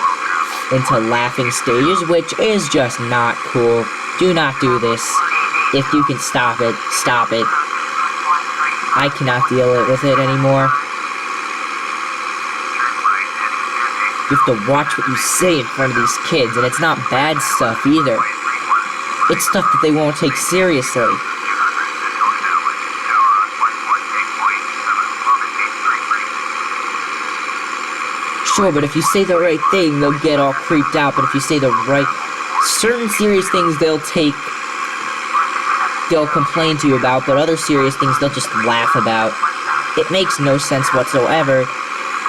laughing stages, which is just not cool. Do not do this. If you can stop it, stop it. I cannot deal with it anymore. You have to watch what you say in front of these kids, and it's not bad stuff either. It's stuff that they won't take seriously. Sure, but if you say the right thing, they'll get all creeped out, but if you say the right... certain serious things they'll complain to you about, but other serious things they'll just laugh about. It makes no sense whatsoever,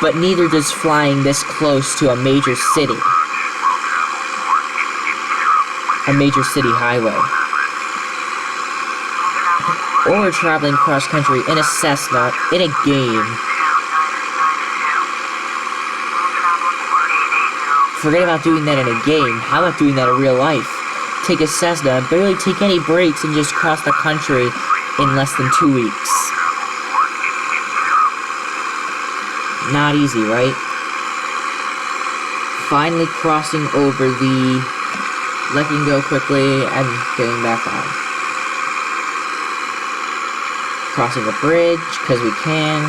but neither does flying this close to a major city. A major city highway. Or traveling cross-country in a Cessna, in a game. Forget about doing that in a game. How about doing that in real life? Take a Cessna, barely take any breaks, and just cross the country in less than 2 weeks. Not easy, right? Finally crossing over the... letting go quickly and getting back on. Crossing the bridge, because we can.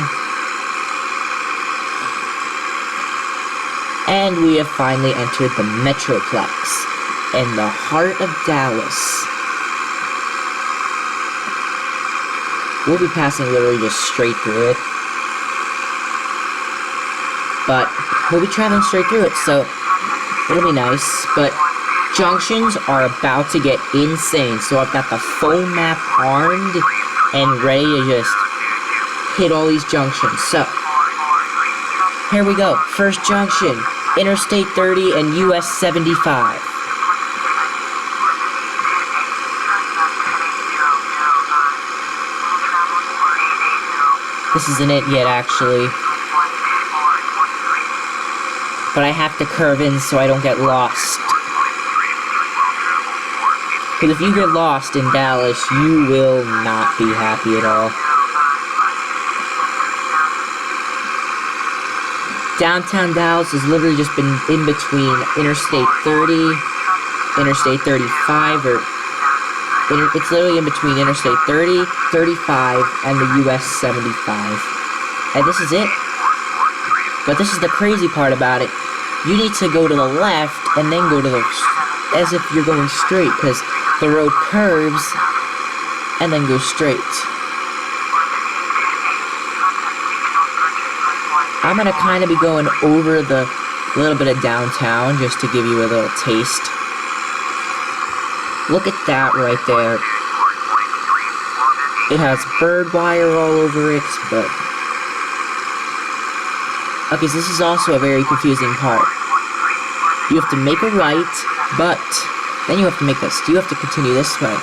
And we have finally entered the Metroplex, in the heart of Dallas. We'll be passing literally just straight through it. But we'll be traveling straight through it, so it'll be nice, but junctions are about to get insane, so I've got the phone map armed and ready to just hit all these junctions. So, here we go. First junction, Interstate 30 and US 75. This isn't it yet, actually. But I have to curve in so I don't get lost. Because if you get lost in Dallas, you will not be happy at all. Downtown Dallas has literally just been in between Interstate 30, Interstate 35, it's literally in between Interstate 30, 35, and the US 75. And this is it. But this is the crazy part about it. You need to go to the left and then go to the... as if you're going straight, because the road curves and then goes straight. I'm gonna kind of be going over the little bit of downtown just to give you a little taste. Look at that right there. It has bird wire all over it, but... Okay, so this is also a very confusing part. You have to make a right, but then you have to make this. You have to continue this way.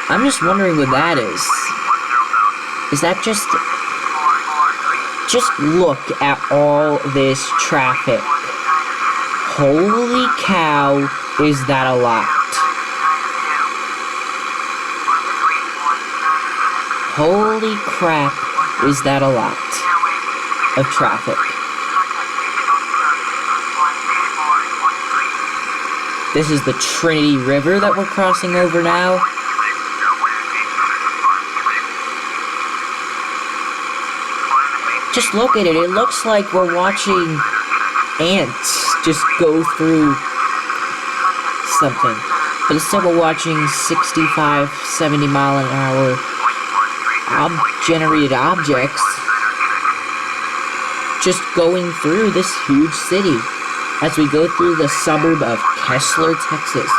I'm just wondering what that is. Is that just... Just look at all this traffic. Holy cow, is that a lot. Holy crap, is that a lot of traffic. This is the Trinity River that we're crossing over now. Just look at it, it looks like we're watching ants just go through something. But instead we're watching 65, 70 mile an hour generated objects just going through this huge city as we go through the suburb of Kessler, Texas.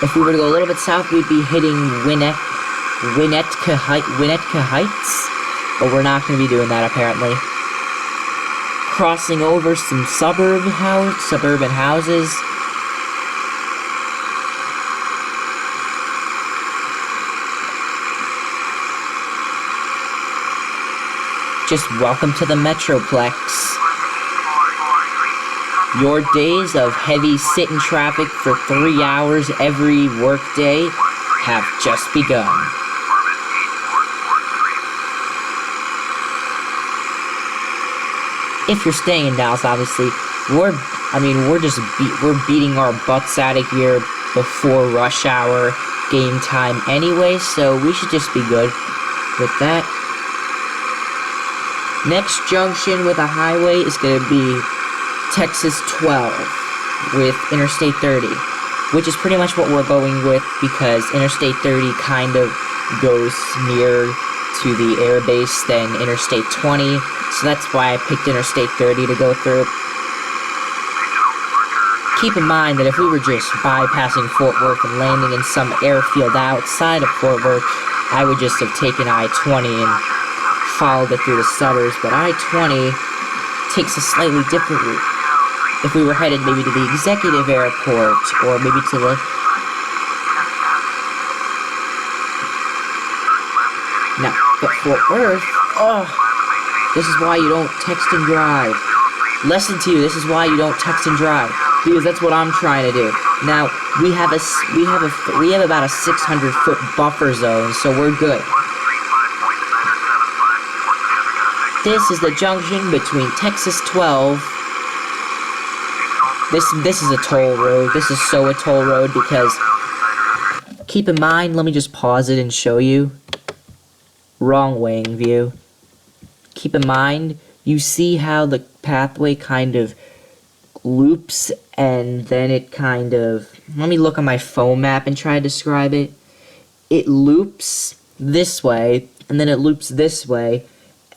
If we were to go a little bit south, we'd be hitting Winnetka Heights, but we're not going to be doing that apparently. Crossing over some suburban houses. Just welcome to the Metroplex. Your days of heavy sit-in traffic for 3 hours every workday have just begun. If you're staying in Dallas, obviously, we're beating our butts out of here before rush hour game time anyway, so we should just be good with that. Next junction with a highway is going to be Texas 12 with Interstate 30, which is pretty much what we're going with because Interstate 30 kind of goes nearer to the airbase than Interstate 20, so that's why I picked Interstate 30 to go through. Keep in mind that if we were just bypassing Fort Worth and landing in some airfield outside of Fort Worth, I would just have taken I-20 and followed it through the suburbs, but I-20 takes a slightly different route. If we were headed maybe to the executive airport, or maybe to the... Now, but Fort Worth, this is why you don't text and drive. Lesson to you, this is why you don't text and drive, because that's what I'm trying to do. Now, we have about a 600-foot buffer zone, so we're good. This is the junction between Texas 12. This is a toll road. This is so a toll road because, keep in mind, let me just pause it and show you. Wrong weighing view. Keep in mind, you see how the pathway kind of loops and then it kind of... Let me look on my phone map and try to describe it. It loops this way, and then it loops this way,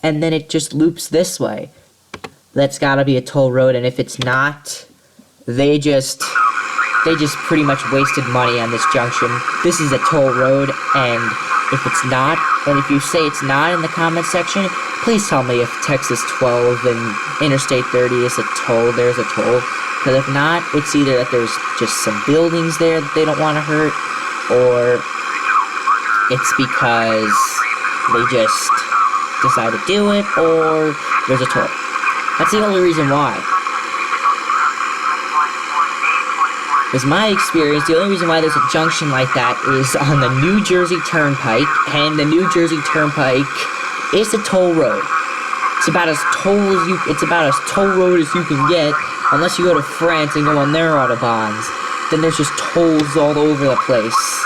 and then it just loops this way. That's gotta be a toll road, and if it's not, they just pretty much wasted money on this junction. This is a toll road, and if it's not, and if you say it's not in the comment section, please tell me if Texas 12 and Interstate 30 is a toll, there's a toll. Because if not, it's either that there's just some buildings there that they don't want to hurt, or it's because they just decide to do it, or there's a toll. That's the only reason why. Because my experience, the only reason why there's a junction like that is on the New Jersey Turnpike, and the New Jersey Turnpike is a toll road. It's about as toll road as you can get, unless you go to France and go on their autobahns. Then there's just tolls all over the place.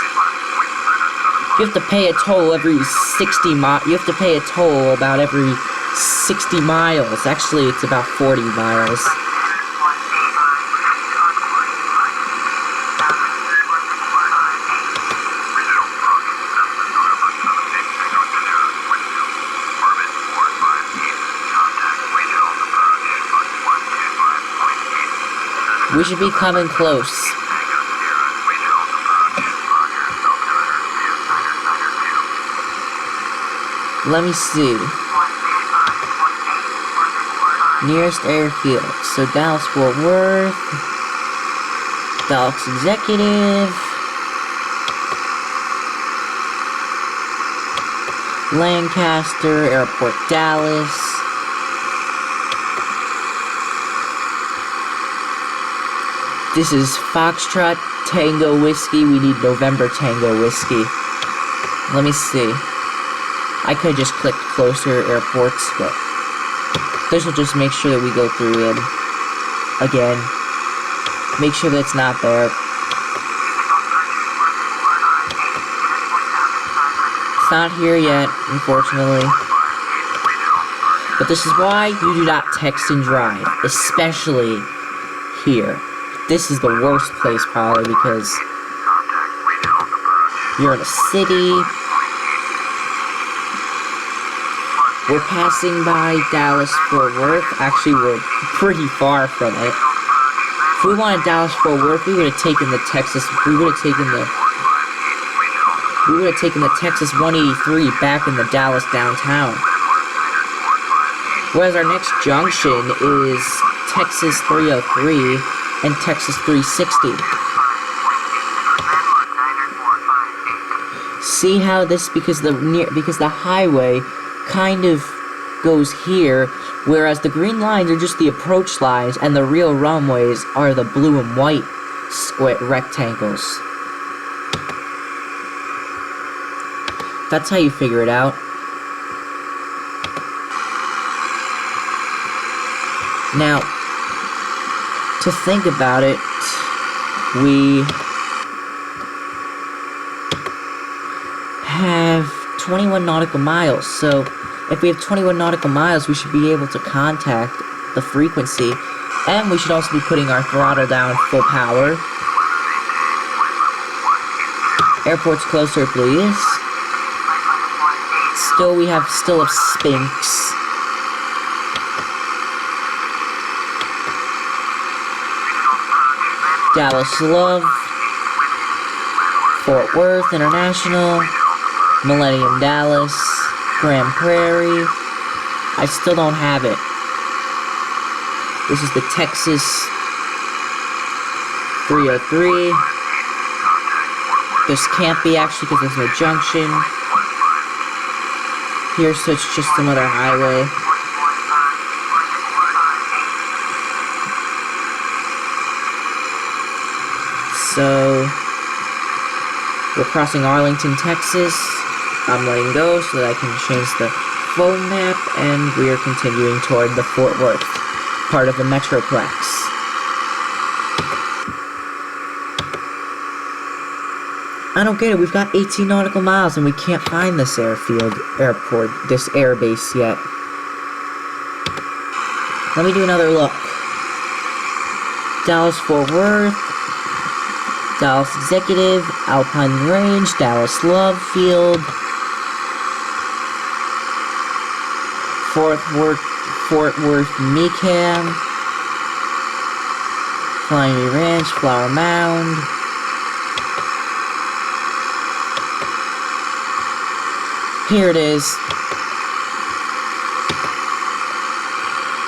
You have to pay a toll every 60 miles. You have to pay a toll about every 60 miles. Actually, it's about 40 miles. We should be coming close. Let me see. Nearest airfield. So Dallas Fort Worth, Dallas Executive, Lancaster, Airport Dallas. This is Foxtrot Tango Whiskey. We need November Tango Whiskey. Let me see. I could just click closer airports, but this will just make sure that we go through them again. Make sure that it's not there. It's not here yet, unfortunately. But this is why you do not text and drive, especially here. This is the worst place probably because you're in a city. We're passing by Dallas Fort Worth. Actually, we're pretty far from it. If we wanted Dallas Fort Worth, we would have taken the Texas. We would have taken the Texas 183 back in the Dallas downtown. Whereas our next junction is Texas 303 and Texas 360. See how this because the highway kind of goes here, whereas the green lines are just the approach lines and the real runways are the blue and white square rectangles. That's how you figure it out. Now, to think about it, we have 21 nautical miles, so if we have 21 nautical miles, we should be able to contact the frequency, and we should also be putting our throttle down full power. Airport's closer, please. We still have Spinks. Dallas Love, Fort Worth International, Millennium Dallas, Grand Prairie. I still don't have it. This is the Texas 303. This can't be actually because there's no junction. Here, so it's just some other highway. So, we're crossing Arlington, Texas. I'm letting go so that I can change the phone map, and we are continuing toward the Fort Worth, part of the Metroplex. I don't get it, we've got 18 nautical miles and we can't find this airport, this airbase yet. Let me do another look. Dallas Fort Worth, Dallas Executive, Alpine Range, Dallas Love Field, Fort Worth Mecam, Flying V Ranch, Flower Mound. Here it is.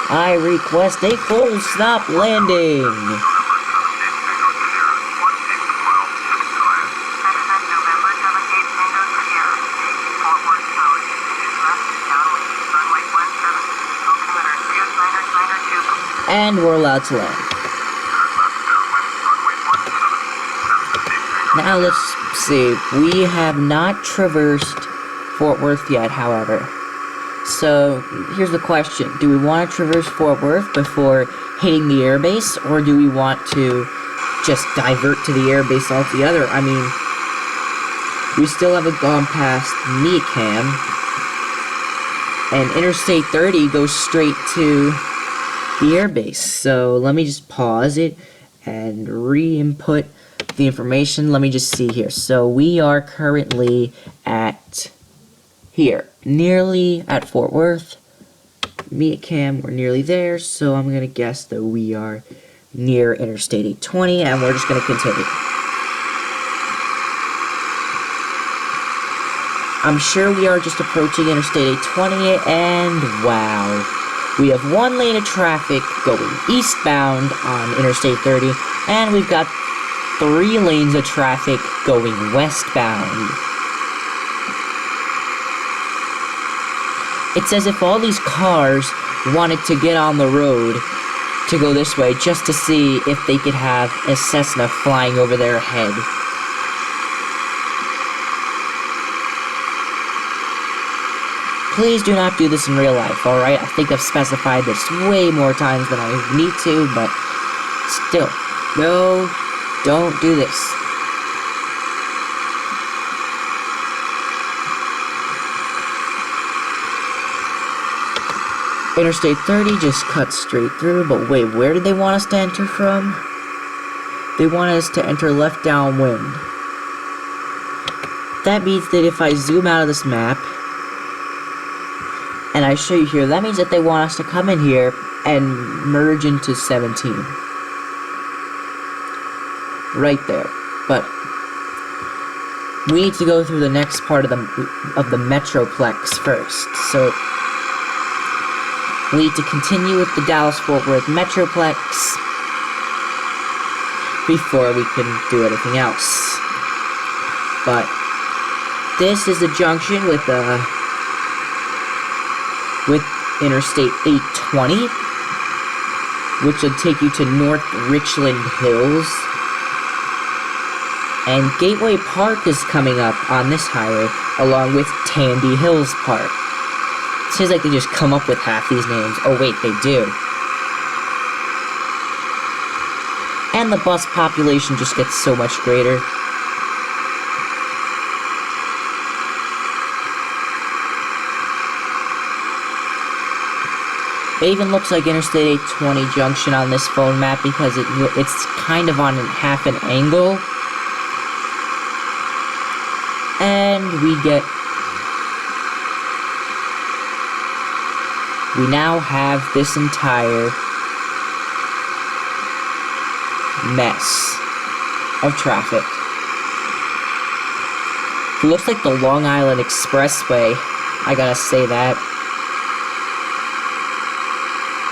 I request a full stop landing. And we're allowed to land. Now let's see. We have not traversed Fort Worth yet, however. So, here's the question. Do we want to traverse Fort Worth before hitting the airbase, or do we want to just divert to the airbase altogether? I mean, we still haven't gone past Mecam, and Interstate 30 goes straight to the airbase. So, let me just pause it and re-input the information. Let me just see here. So, we are currently at here, nearly at Fort Worth. Mecam, we're nearly there, so I'm gonna guess that we are near Interstate 820, and we're just gonna continue. I'm sure we are just approaching Interstate 820, and wow. We have one lane of traffic going eastbound on Interstate 30, and we've got 3 lanes of traffic going westbound. It's as if all these cars wanted to get on the road to go this way just to see if they could have a Cessna flying over their head. Please do not do this in real life, alright? I think I've specified this way more times than I need to, but still, no, don't do this. Interstate 30 just cuts straight through, but wait, where did they want us to enter from? They want us to enter left downwind. That means that if I zoom out of this map, and I show you here, that means that they want us to come in here and merge into 17. Right there. But we need to go through the next part of the Metroplex first. So we need to continue with the Dallas Fort Worth Metroplex before we can do anything else. But this is the junction with Interstate 820, which will take you to North Richland Hills. And Gateway Park is coming up on this highway, along with Tandy Hills Park. It seems like they just come up with half these names. Oh wait, they do. And the bus population just gets so much greater. It even looks like Interstate 820 junction on this phone map because it's kind of on half an angle. And we now have this entire mess of traffic. It looks like the Long Island Expressway, I gotta say that.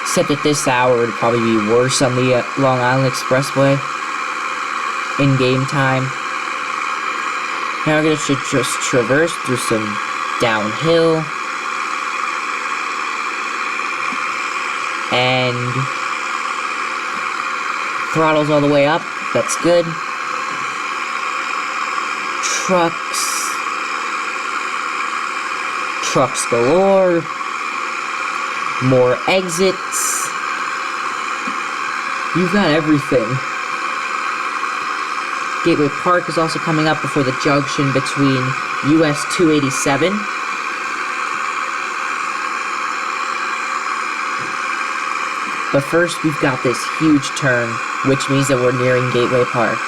Except at this hour, it'd probably be worse on the Long Island Expressway in game time. Now we're gonna just traverse through some downhill. And throttles all the way up. That's good. Trucks galore. More exits. You've got everything. Gateway Park is also coming up before the junction between US 287. But first, we've got this huge turn, which means that we're nearing Gateway Park.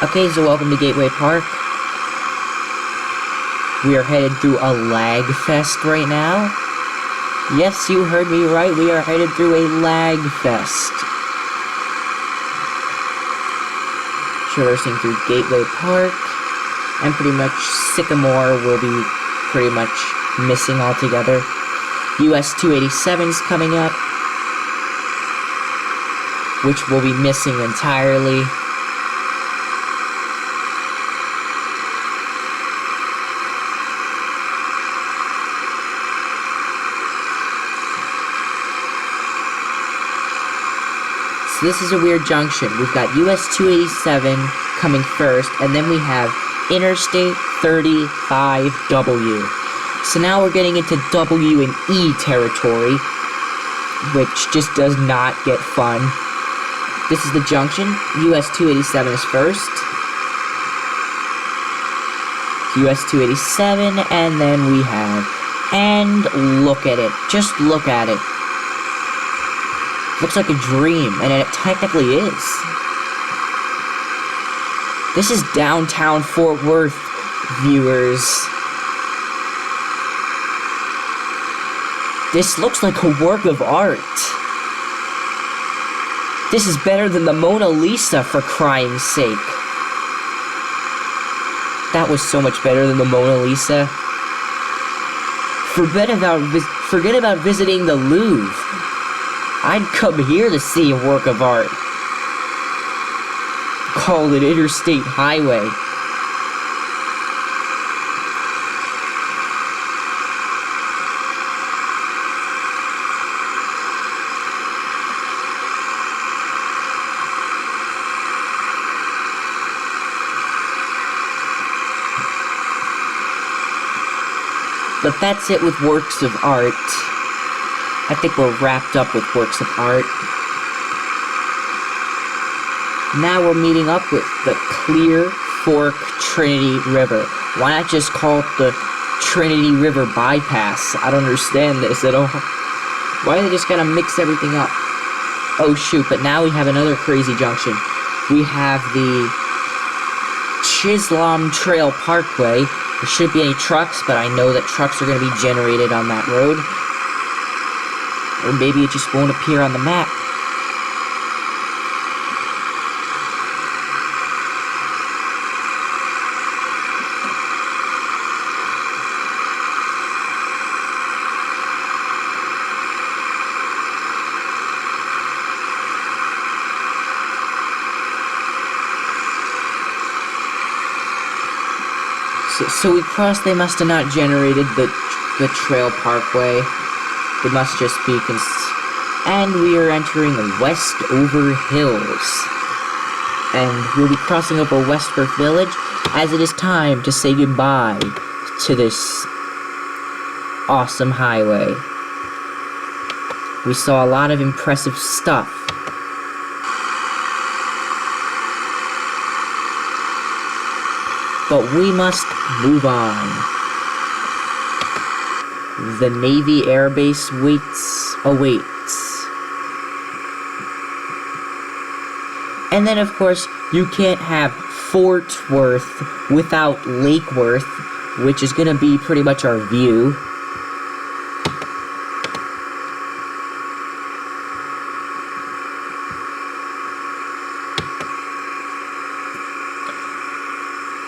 Okay, so welcome to Gateway Park. We are headed through a lag fest right now. Yes, you heard me right, we are headed through a lag fest. Traversing through Gateway Park, and pretty much Sycamore will be pretty much missing altogether. US 287 is coming up, which will be missing entirely. So this is a weird junction. We've got US 287 coming first, and then we have Interstate 35W. So now we're getting into W and E territory, which just does not get fun. This is the junction. US 287 is first. US 287, and then we have... And look at it. Just look at it. Looks like a dream, and it technically is. This is downtown Fort Worth, viewers. This looks like a work of art. This is better than the Mona Lisa, for crying sake. That was so much better than the Mona Lisa. Forget about visiting the Louvre. I'd come here to see a work of art. Called an interstate highway. But that's it with works of art. I think we're wrapped up with works of art. Now we're meeting up with the Clear Fork Trinity River. Why not just call it the Trinity River Bypass? I don't understand this at all. Why do they just gotta mix everything up? Oh shoot, but now we have another crazy junction. We have the Chisholm Trail Parkway. There shouldn't be any trucks, but I know that trucks are going to be generated on that road. Or maybe it just won't appear on the map. So we crossed, they must have not generated the trail parkway. It must just be and we are entering Westover Hills. And we'll be crossing over Westford Village as it is time to say goodbye to this awesome highway. We saw a lot of impressive stuff. But we must move on. The Navy Air Base awaits. And then, of course, you can't have Fort Worth without Lake Worth, which is going to be pretty much our view.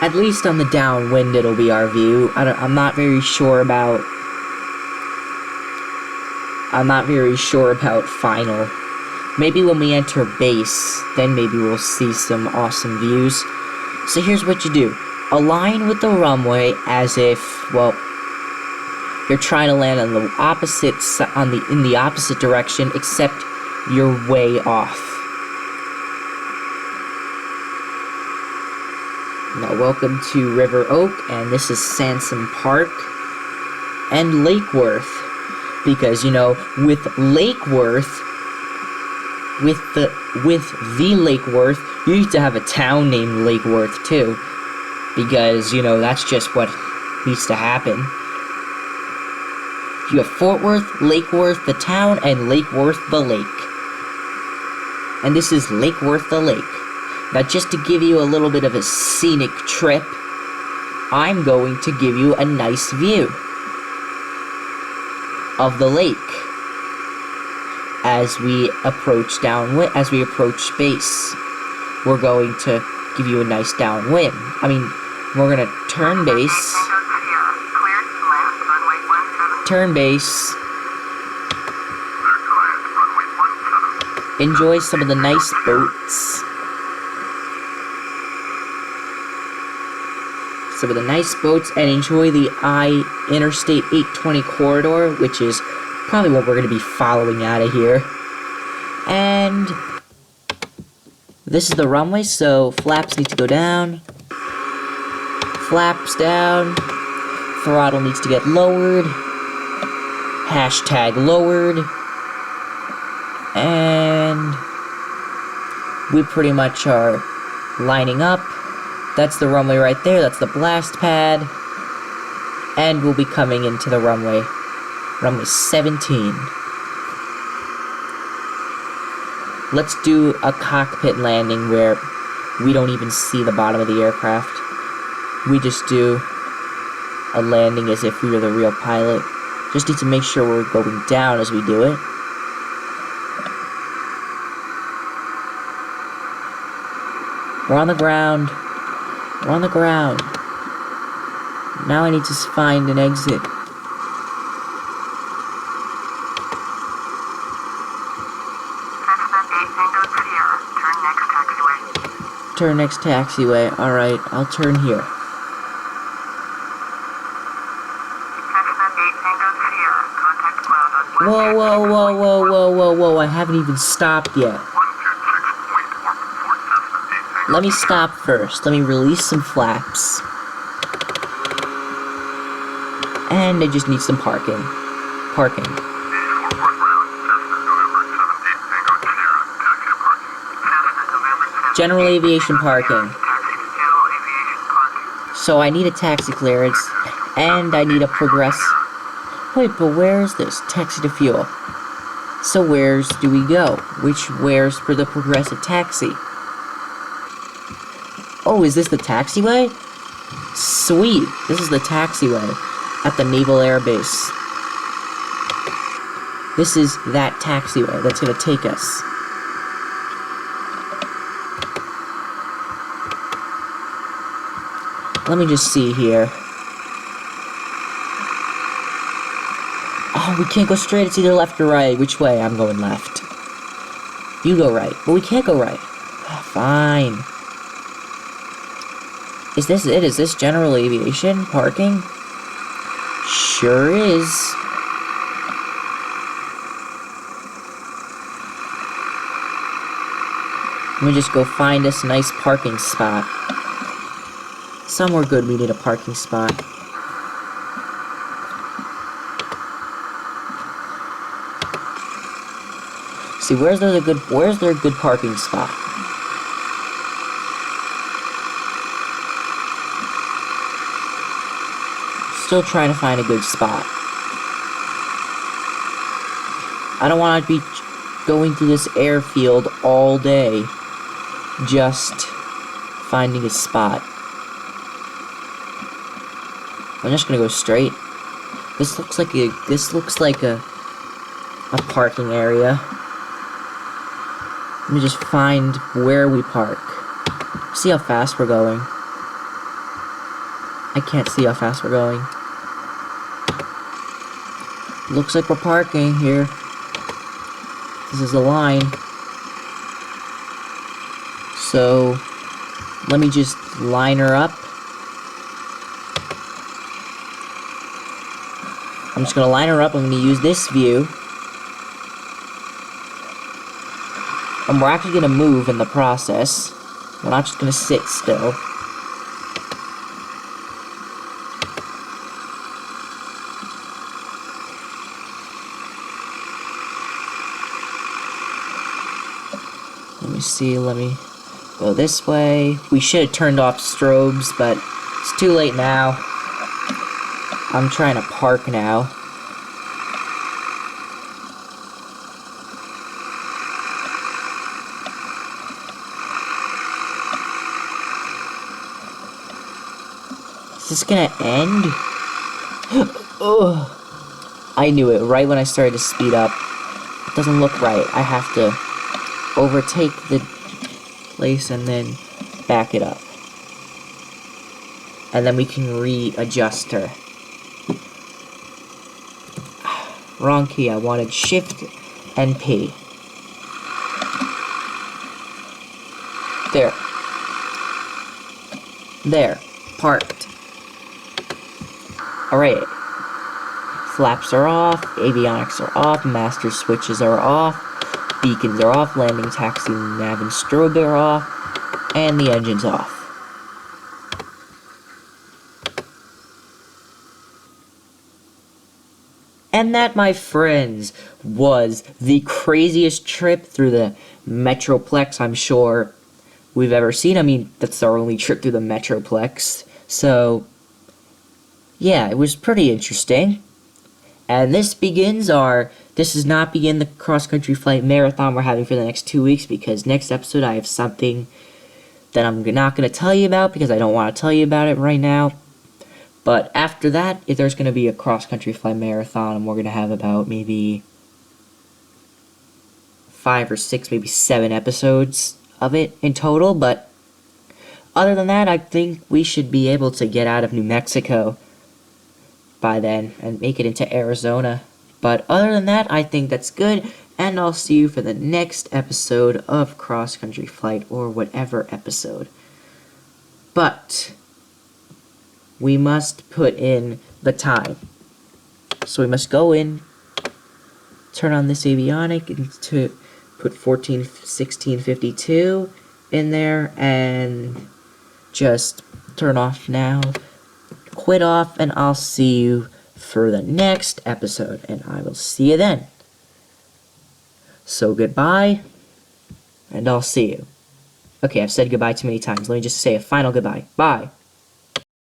At least on the downwind it'll be our view. I'm not very sure about final. Maybe when we enter base, then maybe we'll see some awesome views. So here's what you do. Align with the runway as if, well, you're trying to land on the opposite in the opposite direction, except you're way off. Now, welcome to River Oak, and this is Sansom Park and Lake Worth, because, you know, with Lake Worth, with the Lake Worth, you used to have a town named Lake Worth too, because, you know, that's just what used to happen. You have Fort Worth, Lake Worth, the town, and Lake Worth, the lake. And this is Lake Worth, the lake. Now, just to give you a little bit of a scenic trip, I'm going to give you a nice view of the lake as we approach base. We're going to give you a nice downwind. We're going to turn base. Turn base. Enjoy some of the nice boats. And enjoy the Interstate 820 corridor, which is probably what we're going to be following out of here. And this is the runway, so flaps need to go down. Flaps down. Throttle needs to get lowered. Hashtag lowered. And we pretty much are lining up. That's the runway right there, that's the blast pad. And we'll be coming into the runway 17. Let's do a cockpit landing where we don't even see the bottom of the aircraft. We just do a landing as if we were the real pilot. Just need to make sure we're going down as we do it. We're on the ground. We're on the ground. Now I need to find an exit. Turn next taxiway. Alright, I'll turn here. Whoa, whoa, whoa, whoa, whoa, whoa, whoa, I haven't even stopped yet. Let me stop first. Let me release some flaps. And I just need some parking. General aviation parking. So I need a taxi clearance, and I need a progress. Wait, but where is this? Taxi to fuel. So where's do we go? Where's for the progressive taxi? Oh, is this the taxiway? Sweet, this is the taxiway at the Naval Air Base. This is that taxiway that's gonna take us. Let me just see here. Oh, we can't go straight. It's either left or right. Which way? I'm going left. You go right. But we can't go right. Fine. Is this it? Is this general aviation parking? Sure is. Let me just go find us a nice parking spot. Somewhere good we need a parking spot. See, where's there a good parking spot? Still trying to find a good spot. I don't want to be going through this airfield all day just finding a spot. I'm just gonna go straight. This looks like a parking area. Let me just find where we park. See how fast we're going. I can't see how fast we're going. Looks like we're parking here. This is the line. So, let me just line her up. I'm just gonna line her up. I'm gonna use this view. And we're actually gonna move in the process. We're not just gonna sit still. Let me see, let me go this way. We should have turned off strobes, but it's too late now. I'm trying to park now. Is this gonna end? Ugh. I knew it right when I started to speed up. It doesn't look right. I have to overtake the place and then back it up. And then we can readjust her. Wrong key. I wanted Shift and P. There. There. Parked. Alright. Flaps are off, avionics are off, master switches are off, beacons are off, landing, taxi, nav, and strobe are off, and the engine's off. And that, my friends, was the craziest trip through the Metroplex I'm sure we've ever seen. I mean, that's our only trip through the Metroplex. So, yeah, it was pretty interesting. And this does not begin the cross-country flight marathon we're having for the next 2 weeks, because next episode I have something that I'm not going to tell you about because I don't want to tell you about it right now. But after that, there's going to be a cross-country flight marathon, and we're going to have about maybe 5 or 6, maybe 7 episodes of it in total. But other than that, I think we should be able to get out of New Mexico by then and make it into Arizona. But other than that, I think that's good, and I'll see you for the next episode of Cross Country Flight, or whatever episode. But we must put in the time. So we must go in, turn on this avionic, and to put 1652 in there, and just turn off now, quit off, and I'll see you for the next episode, and I will see you then. So goodbye, and I'll see you. Okay, I've said goodbye too many times. Let me just say a final goodbye. Bye.